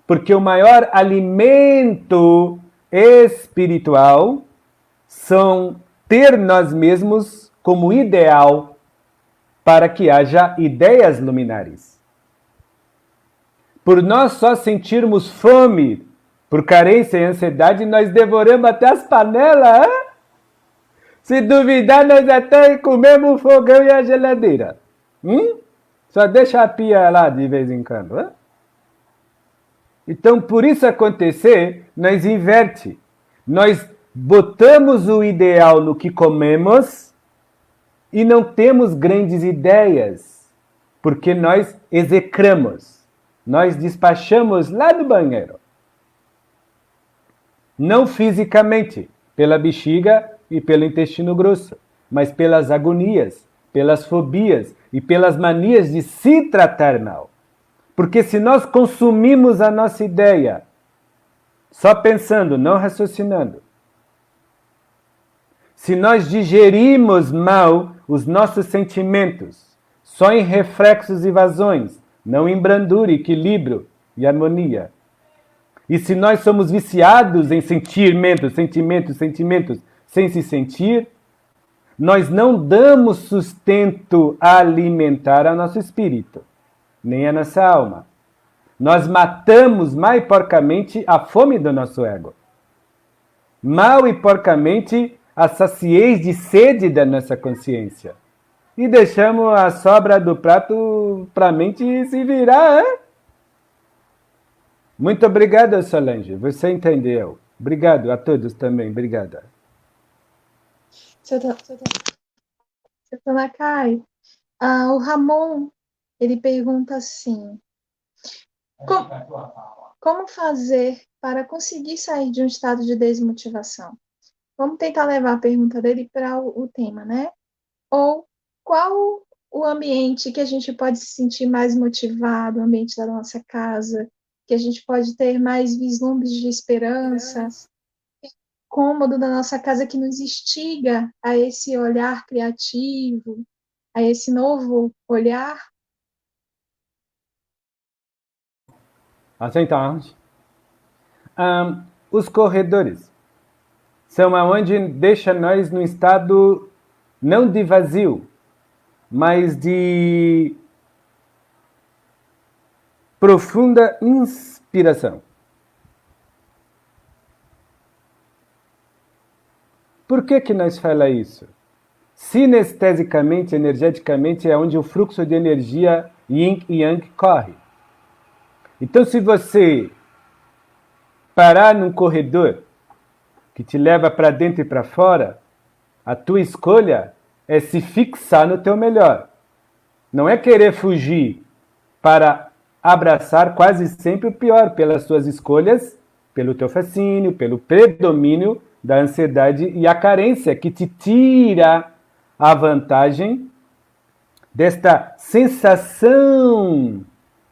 Porque o maior alimento espiritual são ter nós mesmos como ideal para que haja ideias luminares. Por nós só sentirmos fome, por carência e ansiedade, nós devoramos até as panelas. Hein? Se duvidar, nós até comemos o fogão e a geladeira. Só deixa a pia lá de vez em quando. Hein? Então, por isso acontecer, nós inverte. Nós botamos o ideal no que comemos e não temos grandes ideias, porque nós execramos, nós despachamos lá no banheiro. Não fisicamente, pela bexiga e pelo intestino grosso, mas pelas agonias, pelas fobias e pelas manias de se tratar mal. Porque se nós consumimos a nossa ideia, só pensando, não raciocinando, se nós digerimos mal os nossos sentimentos, só em reflexos e vazões, não em brandura, equilíbrio e harmonia. E se nós somos viciados em sentimentos, sem se sentir, nós não damos sustento alimentar ao nosso espírito, nem a nossa alma. Nós matamos mal e porcamente a fome do nosso ego. Mal e porcamente a saciez de sede da nossa consciência. E deixamos a sobra do prato para a mente se virar. Hein? Muito obrigado, Solange. Você entendeu. Obrigado a todos também. Obrigada. Seu Tanaka, o Ramon, ele pergunta assim: como fazer para conseguir sair de um estado de desmotivação? Vamos tentar levar a pergunta dele para o tema, né? Ou qual o ambiente que a gente pode se sentir mais motivado, o ambiente da nossa casa, que a gente pode ter mais vislumbres de esperança, cômodo da nossa casa que nos instiga a esse olhar criativo, a esse novo olhar. Então, os corredores são aonde deixa nós num estado não de vazio, mas de profunda inspiração. Por que nós fala isso? Sinestesicamente, energeticamente, é onde o fluxo de energia yin e yang corre. Então, se você parar num corredor que te leva para dentro e para fora, a tua escolha é se fixar no teu melhor. Não é querer fugir para abraçar quase sempre o pior pelas tuas escolhas, pelo teu fascínio, pelo predomínio da ansiedade e a carência que te tira a vantagem desta sensação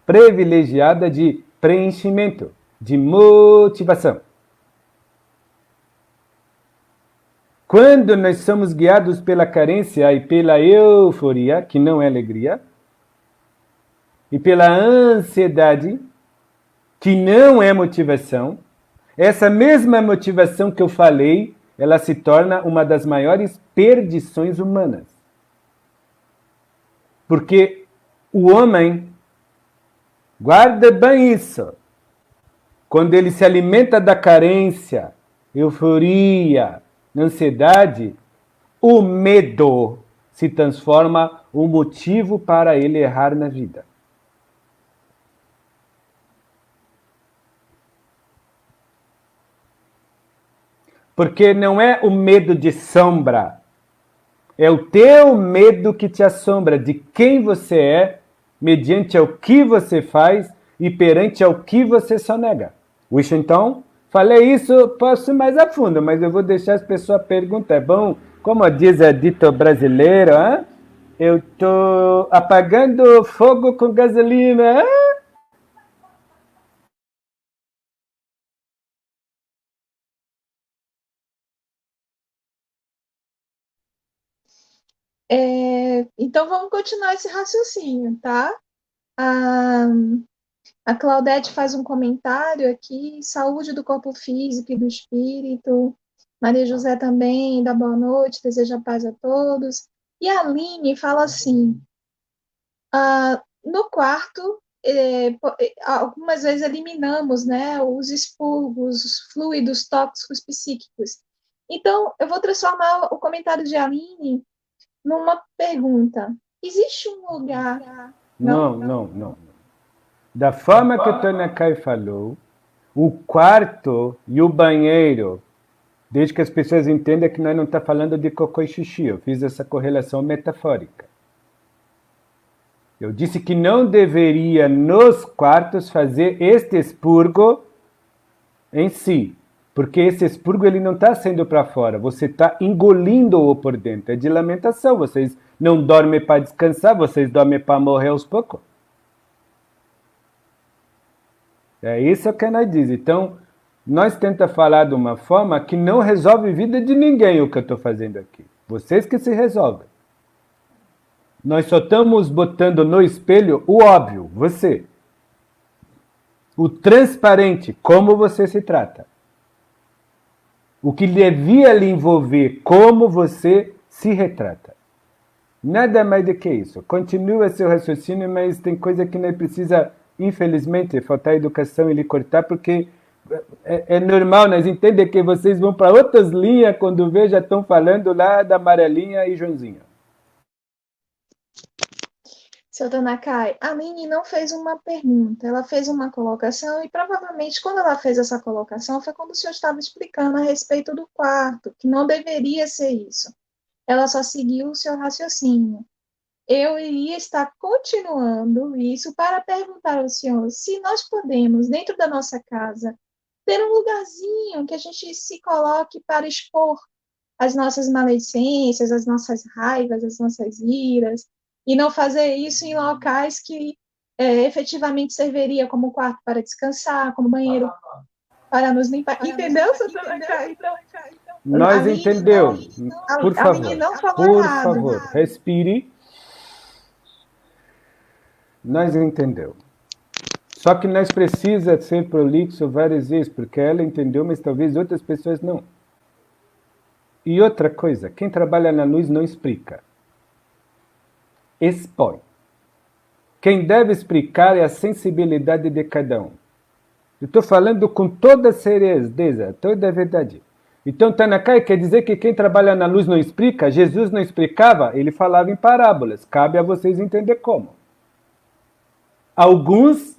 privilegiada de preenchimento, de motivação. Quando nós somos guiados pela carência e pela euforia, que não é alegria, e pela ansiedade, que não é motivação, essa mesma motivação que eu falei, ela se torna uma das maiores perdições humanas. Porque o homem, guarda bem isso, quando ele se alimenta da carência, euforia, ansiedade, o medo se transforma um motivo para ele errar na vida. Porque não é o medo de sombra, é o teu medo que te assombra de quem você é, mediante ao que você faz e perante ao que você só nega. Então, falei isso, posso ir mais a fundo, mas eu vou deixar as pessoas perguntar. É bom, como diz a dito brasileiro, hein? Eu estou apagando fogo com gasolina. Hein? Então vamos continuar esse raciocínio, tá? A Claudete faz um comentário aqui, saúde do corpo físico e do espírito. Maria José também dá boa noite, deseja paz a todos. E a Aline fala assim, no quarto, algumas vezes eliminamos, né, os expurgos, os fluidos tóxicos psíquicos. Então, eu vou transformar o comentário de Aline numa pergunta. Existe um lugar... Não. Da forma que a Tânia Kai falou, o quarto e o banheiro, desde que as pessoas entendam que nós não estamos falando de cocô e xixi, eu fiz essa correlação metafórica. Eu disse que não deveria nos quartos fazer este expurgo em si, porque esse expurgo ele não está sendo para fora, você está engolindo-o por dentro, é de lamentação, vocês não dormem para descansar, vocês dormem para morrer aos poucos. É isso que nós diz. Então, nós tentamos falar de uma forma que não resolve a vida de ninguém o que eu estou fazendo aqui. Vocês que se resolvem. Nós só estamos botando no espelho o óbvio, você. O transparente, como você se trata. O que devia lhe envolver, como você se retrata. Nada mais do que isso. Continua seu raciocínio, mas tem coisa que não precisa, infelizmente, faltar educação e lhe cortar, porque é normal, nós entendemos que vocês vão para outras linhas quando já estão falando lá da Amarelinha e Joãozinho. Seu Tanakai, a Aline não fez uma pergunta, ela fez uma colocação e provavelmente quando ela fez essa colocação foi quando o senhor estava explicando a respeito do quarto, que não deveria ser isso. Ela só seguiu o seu raciocínio. Eu iria estar continuando isso para perguntar ao senhor se nós podemos, dentro da nossa casa, ter um lugarzinho que a gente se coloque para expor as nossas maledicências, as nossas raivas, as nossas iras, e não fazer isso em locais que efetivamente serviria como quarto para descansar, como banheiro para nos limpar. Entendeu, Santana Kai? Nós entendeu. Por favor, por favor, respire. Nós entendeu. Só que nós precisamos ser prolixo várias vezes, porque ela entendeu, mas talvez outras pessoas não. E outra coisa, quem trabalha na luz não explica. Expõe. Quem deve explicar é a sensibilidade de cada um. Eu estou falando com toda a certeza, toda a verdade. Então, Tanakai quer dizer que quem trabalha na luz não explica? Jesus não explicava? Ele falava em parábolas. Cabe a vocês entender como. Alguns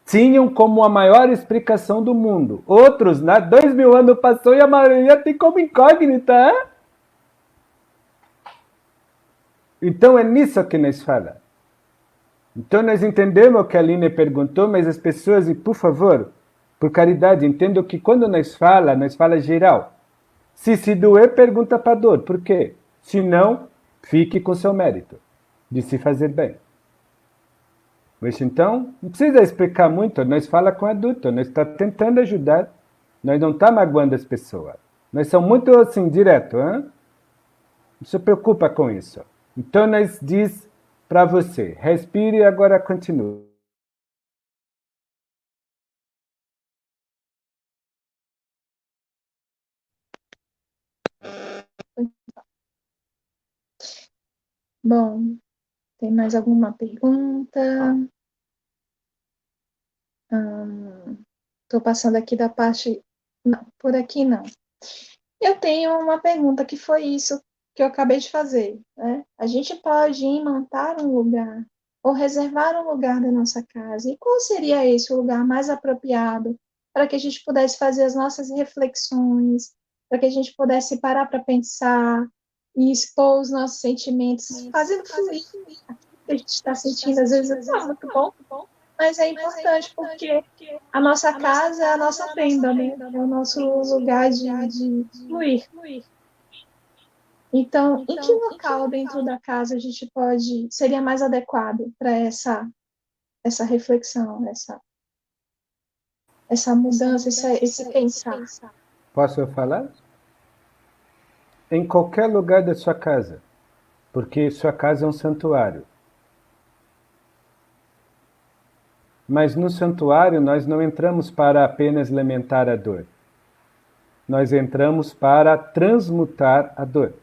tinham como a maior explicação do mundo. Outros, 2000 anos passou e a maioria tem como incógnita. Então, é nisso que nós falamos. Então, nós entendemos o que a Aline perguntou, mas as pessoas, por favor, por caridade, entendam que quando nós fala geral. Se doer, pergunta para a dor. Por quê? Se não, fique com seu mérito de se fazer bem. Mas então, não precisa explicar muito, nós fala com adulto, nós está tentando ajudar, nós não está magoando as pessoas. Nós somos muito assim, direto, hein? Não se preocupa com isso. Então, nós diz para você, respire e agora continue. Bom, tem mais alguma pergunta? Estou passando aqui da parte... Não, por aqui não. Eu tenho uma pergunta que foi isso que eu acabei de fazer, né? A gente pode montar um lugar ou reservar um lugar da nossa casa. E qual seria esse o lugar mais apropriado para que a gente pudesse fazer as nossas reflexões, para que a gente pudesse parar para pensar e expor os nossos sentimentos, fazendo fluir aquilo que a gente está sentindo. Às vezes é muito bom, mas é importante porque a nossa casa é a nossa tenda, né? É o nosso lugar de fluir. Então, em que local dentro da casa a gente seria mais adequado para essa reflexão, essa mudança, esse pensar? Posso eu falar? Em qualquer lugar da sua casa, porque sua casa é um santuário. Mas no santuário nós não entramos para apenas lamentar a dor. Nós entramos para transmutar a dor.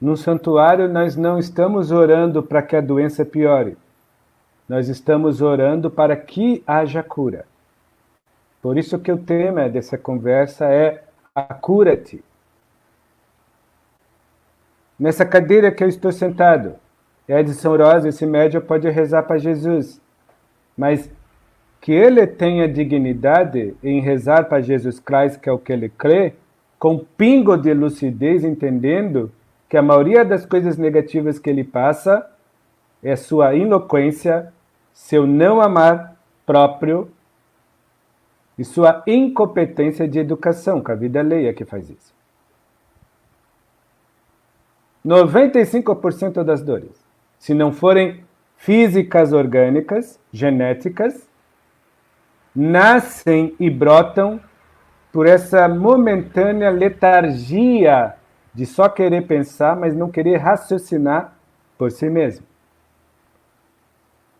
No santuário nós não estamos orando para que a doença piore. Nós estamos orando para que haja cura. Por isso que o tema dessa conversa é a cura-te. Nessa cadeira que eu estou sentado, Edson Rosa, esse médium, pode rezar para Jesus. Mas que ele tenha dignidade em rezar para Jesus Cristo, que é o que ele crê, com pingo de lucidez, entendendo que a maioria das coisas negativas que ele passa é sua eloquência, seu não amar próprio e sua incompetência de educação, que a vida alheia que faz isso. 95% das dores, se não forem físicas orgânicas, genéticas, nascem e brotam por essa momentânea letargia de só querer pensar, mas não querer raciocinar por si mesmo.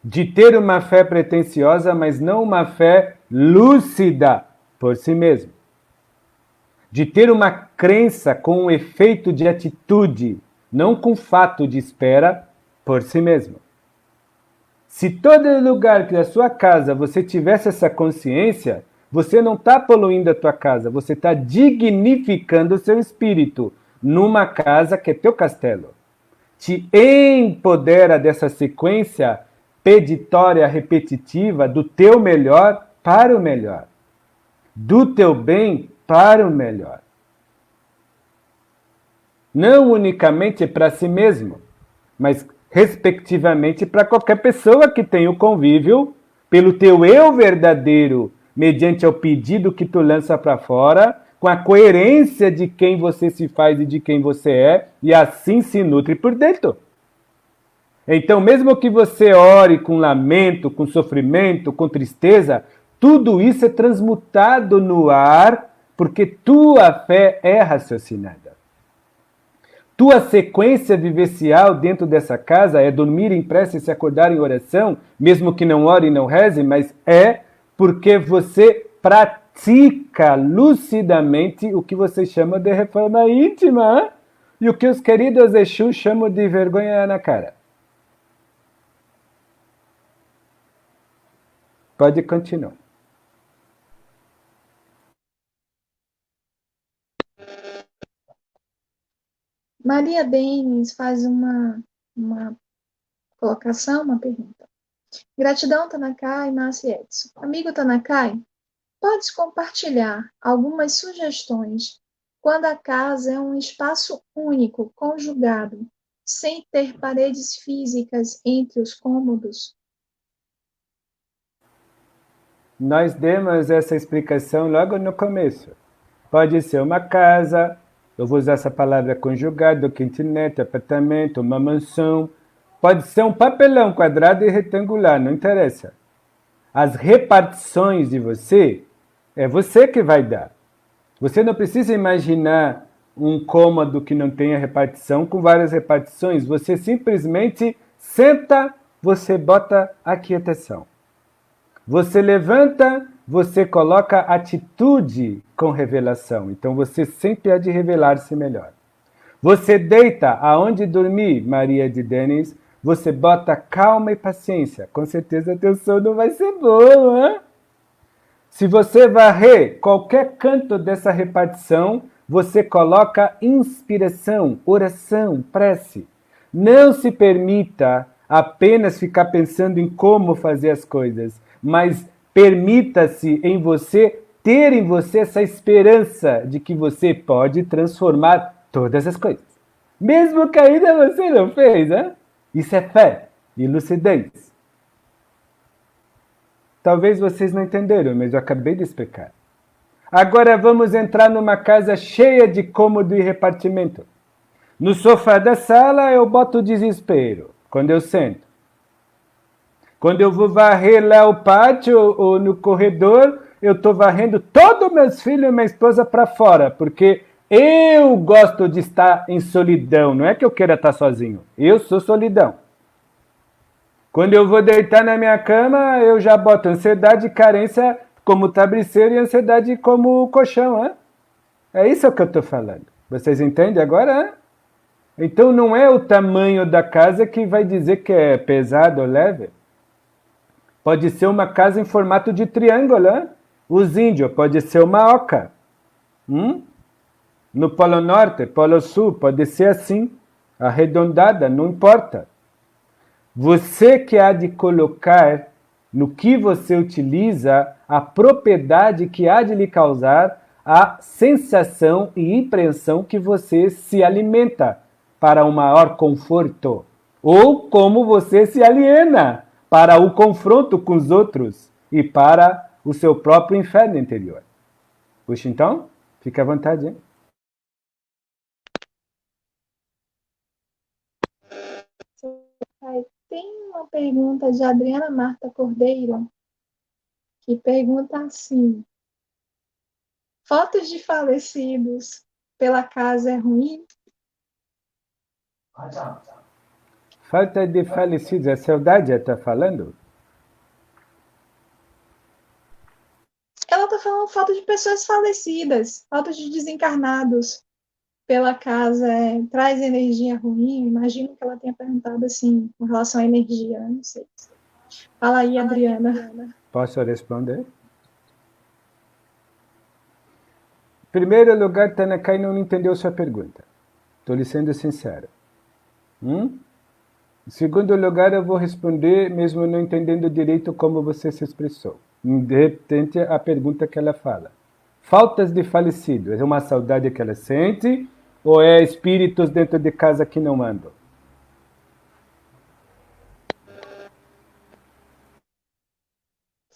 De ter uma fé pretensiosa, mas não uma fé lúcida por si mesmo. De ter uma crença com um efeito de atitude, não com fato de espera por si mesmo. Se todo lugar que da sua casa você tivesse essa consciência, você não está poluindo a tua casa, você está dignificando o seu espírito numa casa que é teu castelo. Te empodera dessa sequência peditória repetitiva do teu melhor para o melhor. Do teu bem para o melhor. Não unicamente para si mesmo, mas respectivamente para qualquer pessoa que tenha o convívio pelo teu eu verdadeiro, mediante o pedido que tu lança para fora, com a coerência de quem você se faz e de quem você é, e assim se nutre por dentro. Então, mesmo que você ore com lamento, com sofrimento, com tristeza, tudo isso é transmutado no ar, porque tua fé é raciocinada. tua sequência vivencial dentro dessa casa é dormir em prece e se acordar em oração, mesmo que não ore e não reze, mas é porque você pratica lucidamente o que você chama de reforma íntima e o que os queridos Exu chamam de vergonha na cara. Pode continuar. Maria Denis faz uma colocação, uma pergunta. Gratidão, Tanakai, Márcia e Edson. Amigo Tanakai, podes compartilhar algumas sugestões quando a casa é um espaço único, conjugado, sem ter paredes físicas entre os cômodos? Nós demos essa explicação logo no começo. Pode ser uma casa, eu vou usar essa palavra conjugada, kitnet, apartamento, uma mansão. Pode ser um papelão quadrado e retangular, não interessa. As repartições de você, é você que vai dar. Você não precisa imaginar um cômodo que não tenha repartição com várias repartições. Você simplesmente senta, você bota a quietação. Você levanta, você coloca atitude com revelação. Então você sempre há de revelar-se melhor. Você deita aonde dormir, Maria de Denis, você bota calma e paciência. Com certeza teu sono vai ser bom, hein? Se você varrer qualquer canto dessa repartição, você coloca inspiração, oração, prece. Não se permita apenas ficar pensando em como fazer as coisas, mas permita-se em você ter em você essa esperança de que você pode transformar todas as coisas. Mesmo que ainda você não fez, hein? Isso é fé e lucidez. Talvez vocês não entenderam, mas eu acabei de explicar. Agora vamos entrar numa casa cheia de cômodo e repartimento. No sofá da sala eu boto o desespero, quando eu sento. Quando eu vou varrer lá o pátio ou no corredor, eu estou varrendo todos meus filhos e minha esposa para fora, porque eu gosto de estar em solidão, não é que eu queira estar sozinho, eu sou solidão. Quando eu vou deitar na minha cama, eu já boto ansiedade e carência como travesseiro e ansiedade como colchão. Hein? É isso que eu estou falando. Vocês entendem agora? Hein? Então não é o tamanho da casa que vai dizer que é pesado ou leve. Pode ser uma casa em formato de triângulo. Hein? Os índios, pode ser uma oca. No Polo Norte, Polo Sul, pode ser assim. Arredondada, não importa. Você que há de colocar no que você utiliza a propriedade que há de lhe causar a sensação e impressão que você se alimenta para um maior conforto. Ou como você se aliena para o confronto com os outros e para o seu próprio inferno interior. Puxa, então, fique à vontade, hein? Tem uma pergunta de Adriana Marta Cordeiro, que pergunta assim: fotos de falecidos pela casa é ruim? Falta de falecidos, é saudade, está falando? Ela está falando foto de pessoas falecidas, fotos de desencarnados pela casa, traz energia ruim? Imagino que ela tenha perguntado assim, com relação à energia, não sei. Fala aí, Adriana. Posso responder? Em primeiro lugar, Tanakai não entendeu sua pergunta. Estou lhe sendo sincero. Em segundo lugar, eu vou responder mesmo não entendendo direito como você se expressou. De repente, a pergunta que ela fala. Faltas de falecido, é uma saudade que ela sente ou é espíritos dentro de casa que não andam?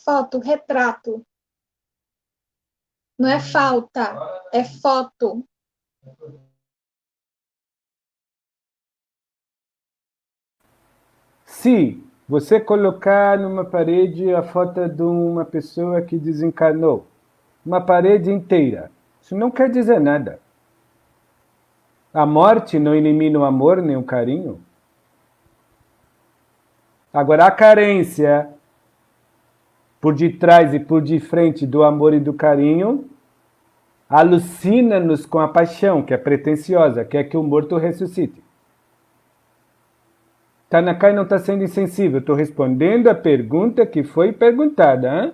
Foto, retrato. Não é falta, é foto. Se você colocar numa parede a foto de uma pessoa que desencarnou, uma parede inteira, isso não quer dizer nada. A morte não elimina o amor nem o carinho. Agora, a carência por detrás e por de frente do amor e do carinho alucina-nos com a paixão, que é pretensiosa, quer que o morto ressuscite. Tanakai não está sendo insensível, estou respondendo a pergunta que foi perguntada. Hein?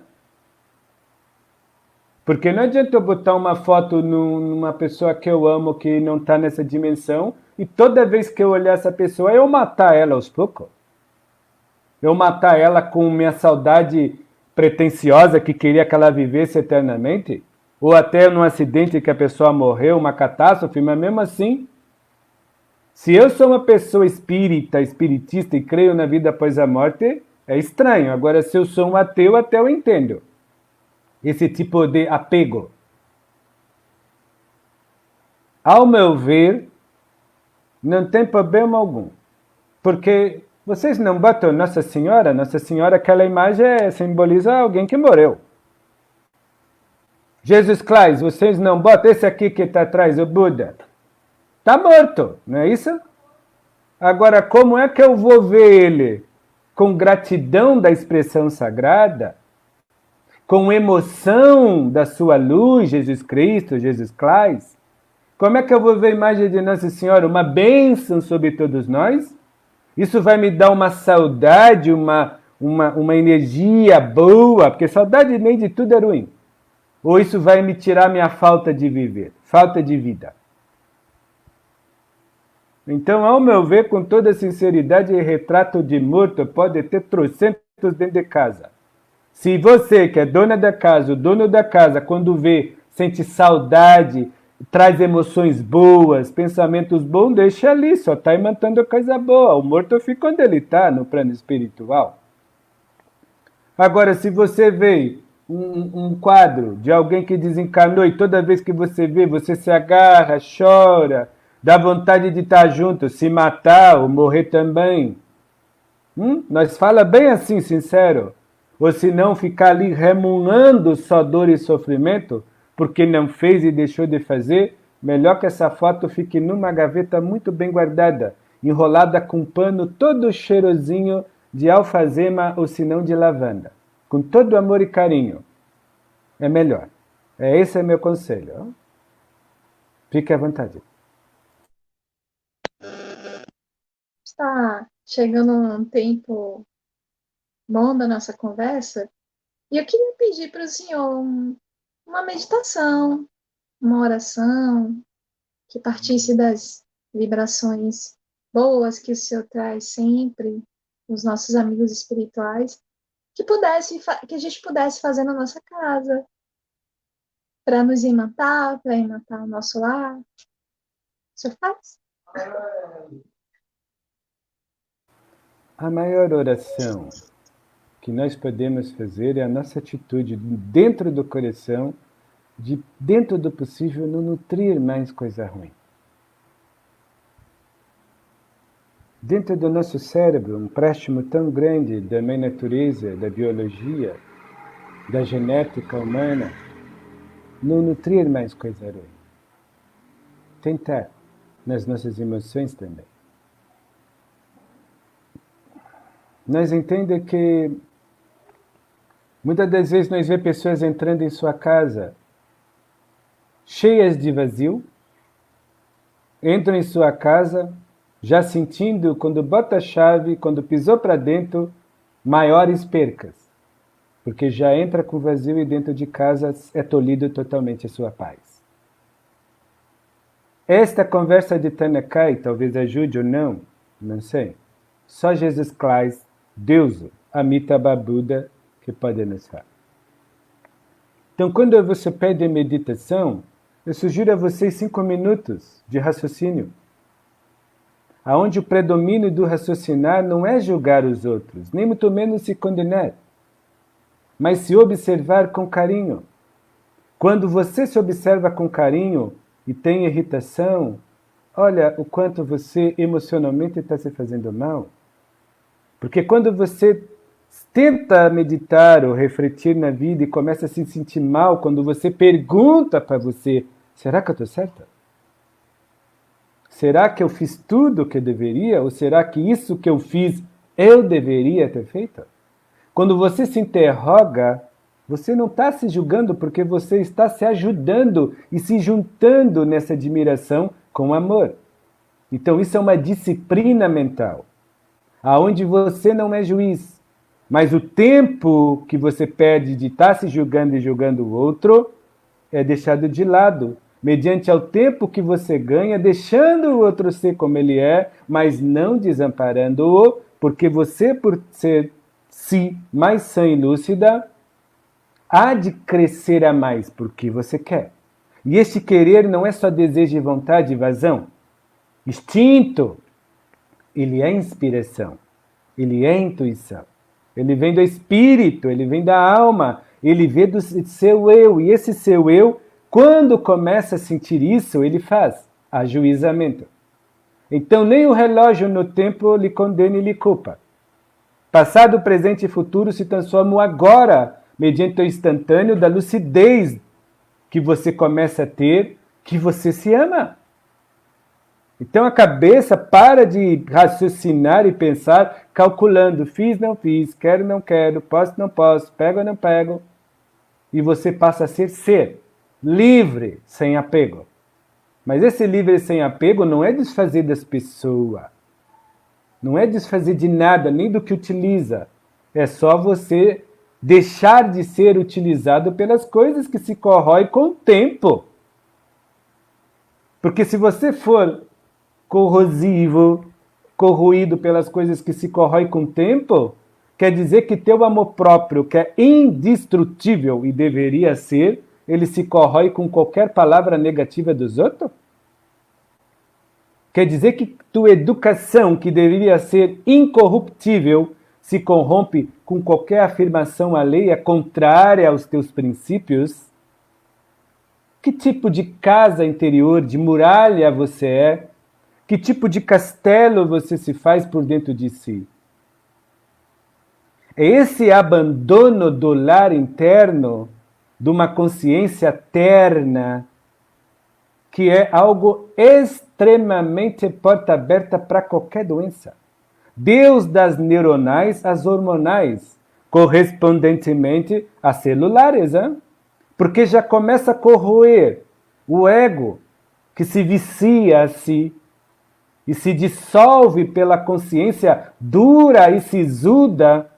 Porque não adianta eu botar uma foto numa pessoa que eu amo que não está nessa dimensão e toda vez que eu olhar essa pessoa eu matar ela aos poucos. Eu matar ela com minha saudade pretensiosa que queria que ela vivesse eternamente. Ou até num acidente que a pessoa morreu, uma catástrofe, mas mesmo assim, se eu sou uma pessoa espírita, espiritista e creio na vida após a morte, é estranho. Agora, se eu sou um ateu, até eu entendo esse tipo de apego. Ao meu ver, não tem problema algum. Porque vocês não botam Nossa Senhora? Nossa Senhora, aquela imagem simboliza alguém que morreu. Jesus Cristo, vocês não botam esse aqui que está atrás, o Buda. Está morto, não é isso? Agora, como é que eu vou ver ele com gratidão da expressão sagrada? Com emoção da sua luz, Jesus Cristo, Jesus Cristo? Como é que eu vou ver a imagem de Nossa Senhora? Uma bênção sobre todos nós? Isso vai me dar uma saudade, uma energia boa, porque saudade nem de tudo é ruim. Ou isso vai me tirar minha falta de viver, falta de vida? Então, ao meu ver, com toda sinceridade, retrato de morto pode ter trocentos dentro de casa. Se você, que é dona da casa, o dono da casa, quando vê, sente saudade, traz emoções boas, pensamentos bons, deixa ali, só está imantando coisa boa. O morto fica onde ele está, no plano espiritual. Agora, se você vê um quadro de alguém que desencarnou e toda vez que você vê, você se agarra, chora, dá vontade de estar junto, se matar ou morrer também. Nós fala bem assim, sincero. Ou se não, ficar ali remoendo só dor e sofrimento, porque não fez e deixou de fazer, melhor que essa foto fique numa gaveta muito bem guardada, enrolada com pano todo cheirosinho de alfazema ou se não de lavanda. Com todo amor e carinho. É melhor. Esse é meu conselho. Fique à vontade. Está chegando um tempo bom da nossa conversa e eu queria pedir para o senhor uma meditação, uma oração que partisse das vibrações boas que o senhor traz sempre, os nossos amigos espirituais, que a gente pudesse fazer na nossa casa para nos imantar, para imantar o nosso lar. O senhor faz? A maior oração que nós podemos fazer é a nossa atitude dentro do coração, de dentro do possível não nutrir mais coisa ruim. Dentro do nosso cérebro, um empréstimo tão grande da mãe natureza, da biologia, da genética humana, não nutrir mais coisa ruim. Tentar nas nossas emoções também. Nós entendemos que muitas das vezes nós vemos pessoas entrando em sua casa cheias de vazio, entram em sua casa já sentindo, quando bota a chave, quando pisou para dentro, maiores percas. Porque já entra com vazio e dentro de casa é tolhido totalmente a sua paz. Esta conversa de Tanakai talvez ajude ou não, não sei. Só Jesus Cristo, Deus, Amitabha Buda, que pode nos falar. Então, quando você pede meditação, eu sugiro a vocês 5 minutos de raciocínio, aonde o predomínio do raciocinar não é julgar os outros, nem muito menos se condenar, mas se observar com carinho. Quando você se observa com carinho e tem irritação, olha o quanto você emocionalmente está se fazendo mal. Porque quando você tenta meditar ou refletir na vida e começa a se sentir mal, quando você pergunta para você, será que eu estou certa? Será que eu fiz tudo o que deveria? Ou será que isso que eu fiz eu deveria ter feito? Quando você se interroga, você não está se julgando porque você está se ajudando e se juntando nessa admiração com amor. Então isso é uma disciplina mental, aonde você não é juiz, mas o tempo que você perde de estar se julgando e julgando o outro é deixado de lado, mediante ao tempo que você ganha, deixando o outro ser como ele é, mas não desamparando-o, porque você, por ser si mais sã e lúcida, há de crescer a mais porque você quer. E este querer não é só desejo e vontade e vazão. Instinto, ele é inspiração, ele é intuição. Ele vem do espírito, ele vem da alma, ele vem do seu eu. E esse seu eu, quando começa a sentir isso, ele faz ajuizamento. Então nem o relógio no tempo lhe condena e lhe culpa. Passado, presente e futuro se transformam agora, mediante o instantâneo da lucidez que você começa a ter, que você se ama. Então a cabeça para de raciocinar e pensar, calculando, fiz, não fiz, quero, não quero, posso, não posso, pego, não pego. E você passa a ser livre, sem apego. Mas esse livre sem apego não é desfazer das pessoas. Não é desfazer de nada, nem do que utiliza. É só você deixar de ser utilizado pelas coisas que se corroem com o tempo. Porque se você for corrosivo, corroído pelas coisas que se corroem com o tempo, quer dizer que teu amor próprio, que é indestrutível e deveria ser, ele se corrói com qualquer palavra negativa dos outros? Quer dizer que tua educação, que deveria ser incorruptível, se corrompe com qualquer afirmação alheia contrária aos teus princípios? Que tipo de casa interior, de muralha você é? Que tipo de castelo você se faz por dentro de si? É esse abandono do lar interno, de uma consciência terna, que é algo extremamente porta aberta para qualquer doença. Deus das neuronais às hormonais, correspondentemente às celulares, hein? Porque já começa a corroer o ego, que se vicia a si, e se dissolve pela consciência dura e sisuda,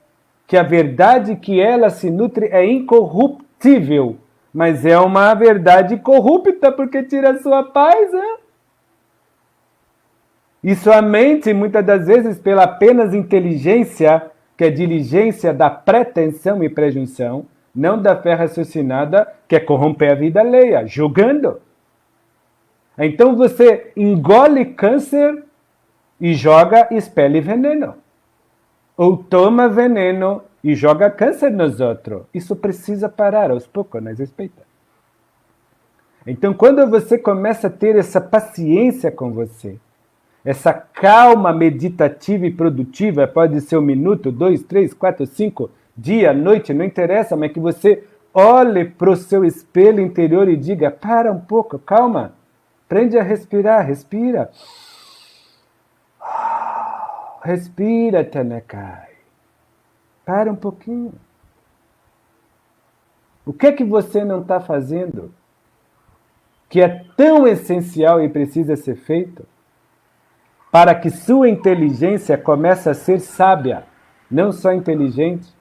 que a verdade que ela se nutre é incorruptível, mas é uma verdade corrupta porque tira a sua paz. E sua mente, muitas das vezes, pela apenas inteligência, que é diligência da pretensão e prejunção, não da fé raciocinada, quer corromper a vida alheia, julgando. Então você engole câncer e joga, expele veneno. Ou toma veneno e joga câncer nos outros. Isso precisa parar aos poucos, mas respeita. Então quando você começa a ter essa paciência com você, essa calma meditativa e produtiva, pode ser 1 minuto, 2, 3, 4, 5, dia, noite, não interessa, mas que você olhe para o seu espelho interior e diga, para um pouco, calma. Aprende a respirar, respira. Respira, Tanakai. Para um pouquinho. O que é que você não está fazendo que é tão essencial e precisa ser feito para que sua inteligência comece a ser sábia, não só inteligente,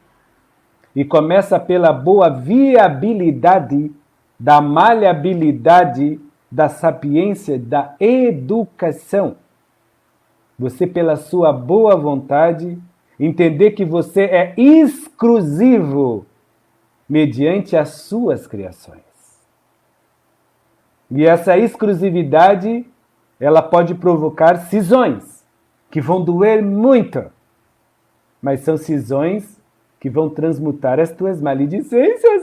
e começa pela boa viabilidade da maleabilidade da sapiência, da educação. Você, pela sua boa vontade, entender que você é exclusivo mediante as suas criações. E essa exclusividade, ela pode provocar cisões, que vão doer muito, mas são cisões que vão transmutar as tuas maledicências.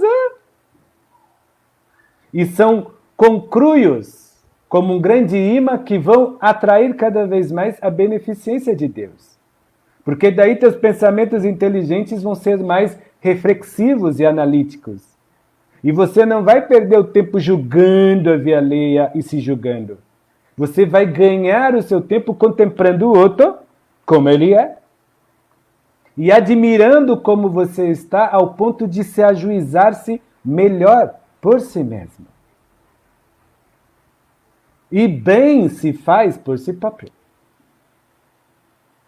E são concruios, como um grande imã, que vão atrair cada vez mais a beneficência de Deus. Porque daí teus pensamentos inteligentes vão ser mais reflexivos e analíticos. E você não vai perder o tempo julgando a via alheia e se julgando. Você vai ganhar o seu tempo contemplando o outro como ele é e admirando como você está ao ponto de se ajuizar-se melhor por si mesmo. E bem se faz por si próprio.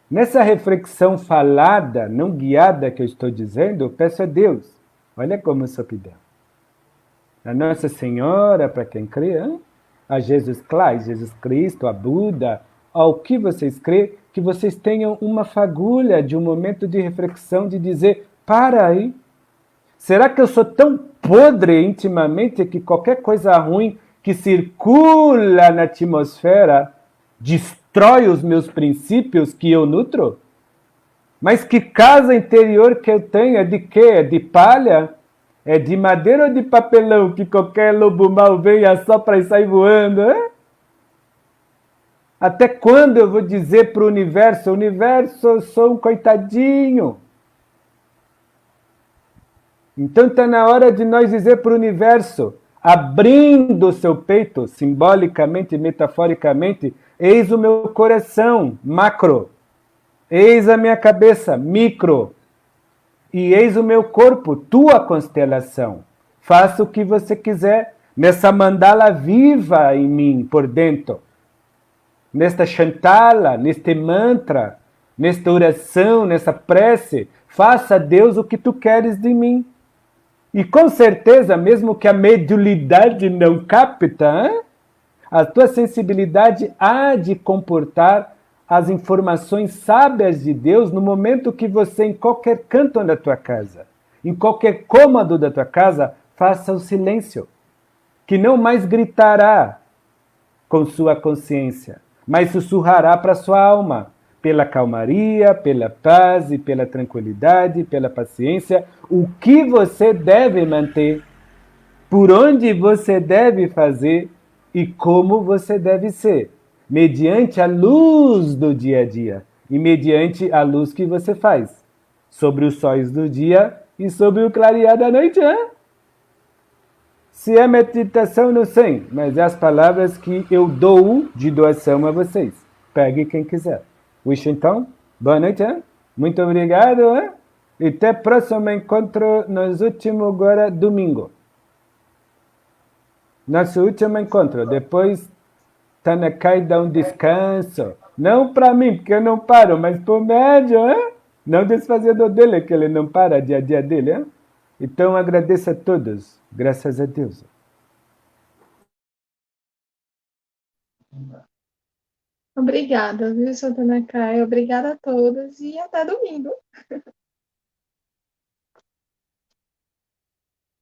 Nessa reflexão falada, não guiada que eu estou dizendo, eu peço a Deus, olha como eu sou pidão. A Nossa Senhora, para quem crê, a Jesus Cristo, a Buda, ao que vocês crêem, que vocês tenham uma fagulha de um momento de reflexão, de dizer, para aí, será que eu sou tão podre intimamente que qualquer coisa ruim que circula na atmosfera destrói os meus princípios que eu nutro? Mas que casa interior que eu tenho? É de quê? É de palha? É de madeira ou de papelão que qualquer lobo mau venha só para sair voando? Hein? Até quando eu vou dizer para o universo, eu sou um coitadinho? Então está na hora de nós dizer para o universo, abrindo o seu peito, simbolicamente e metaforicamente, eis o meu coração, macro. Eis a minha cabeça, micro. E eis o meu corpo, tua constelação. Faça o que você quiser nessa mandala viva em mim, por dentro. Nesta chantala, neste mantra, nesta oração, nessa prece. Faça, Deus, o que tu queres de mim. E com certeza, mesmo que a mediunidade não capta, a tua sensibilidade há de comportar as informações sábias de Deus no momento que você, em qualquer canto da tua casa, em qualquer cômodo da tua casa, faça o silêncio, que não mais gritará com sua consciência, mas sussurrará para sua alma, pela calmaria, pela paz e pela tranquilidade, pela paciência, o que você deve manter, por onde você deve fazer e como você deve ser, mediante a luz do dia a dia e mediante a luz que você faz, sobre os sóis do dia e sobre o clarear da noite. Hein? Se é meditação, não sei, mas é as palavras que eu dou de doação a vocês. Pegue quem quiser. Wish, então, boa noite. Hein? Muito obrigado. Hein? E até o próximo encontro, nos últimos agora, domingo. Nosso último encontro. Depois, Tanakai dá um descanso. Não para mim, porque eu não paro, mas para o médio, hein? Não desfazendo dele, que ele não para dia a dia dele. Hein? Então, agradeço a todos. Graças a Deus. Obrigada, viu, Santana Caia? Obrigada a todos e até domingo.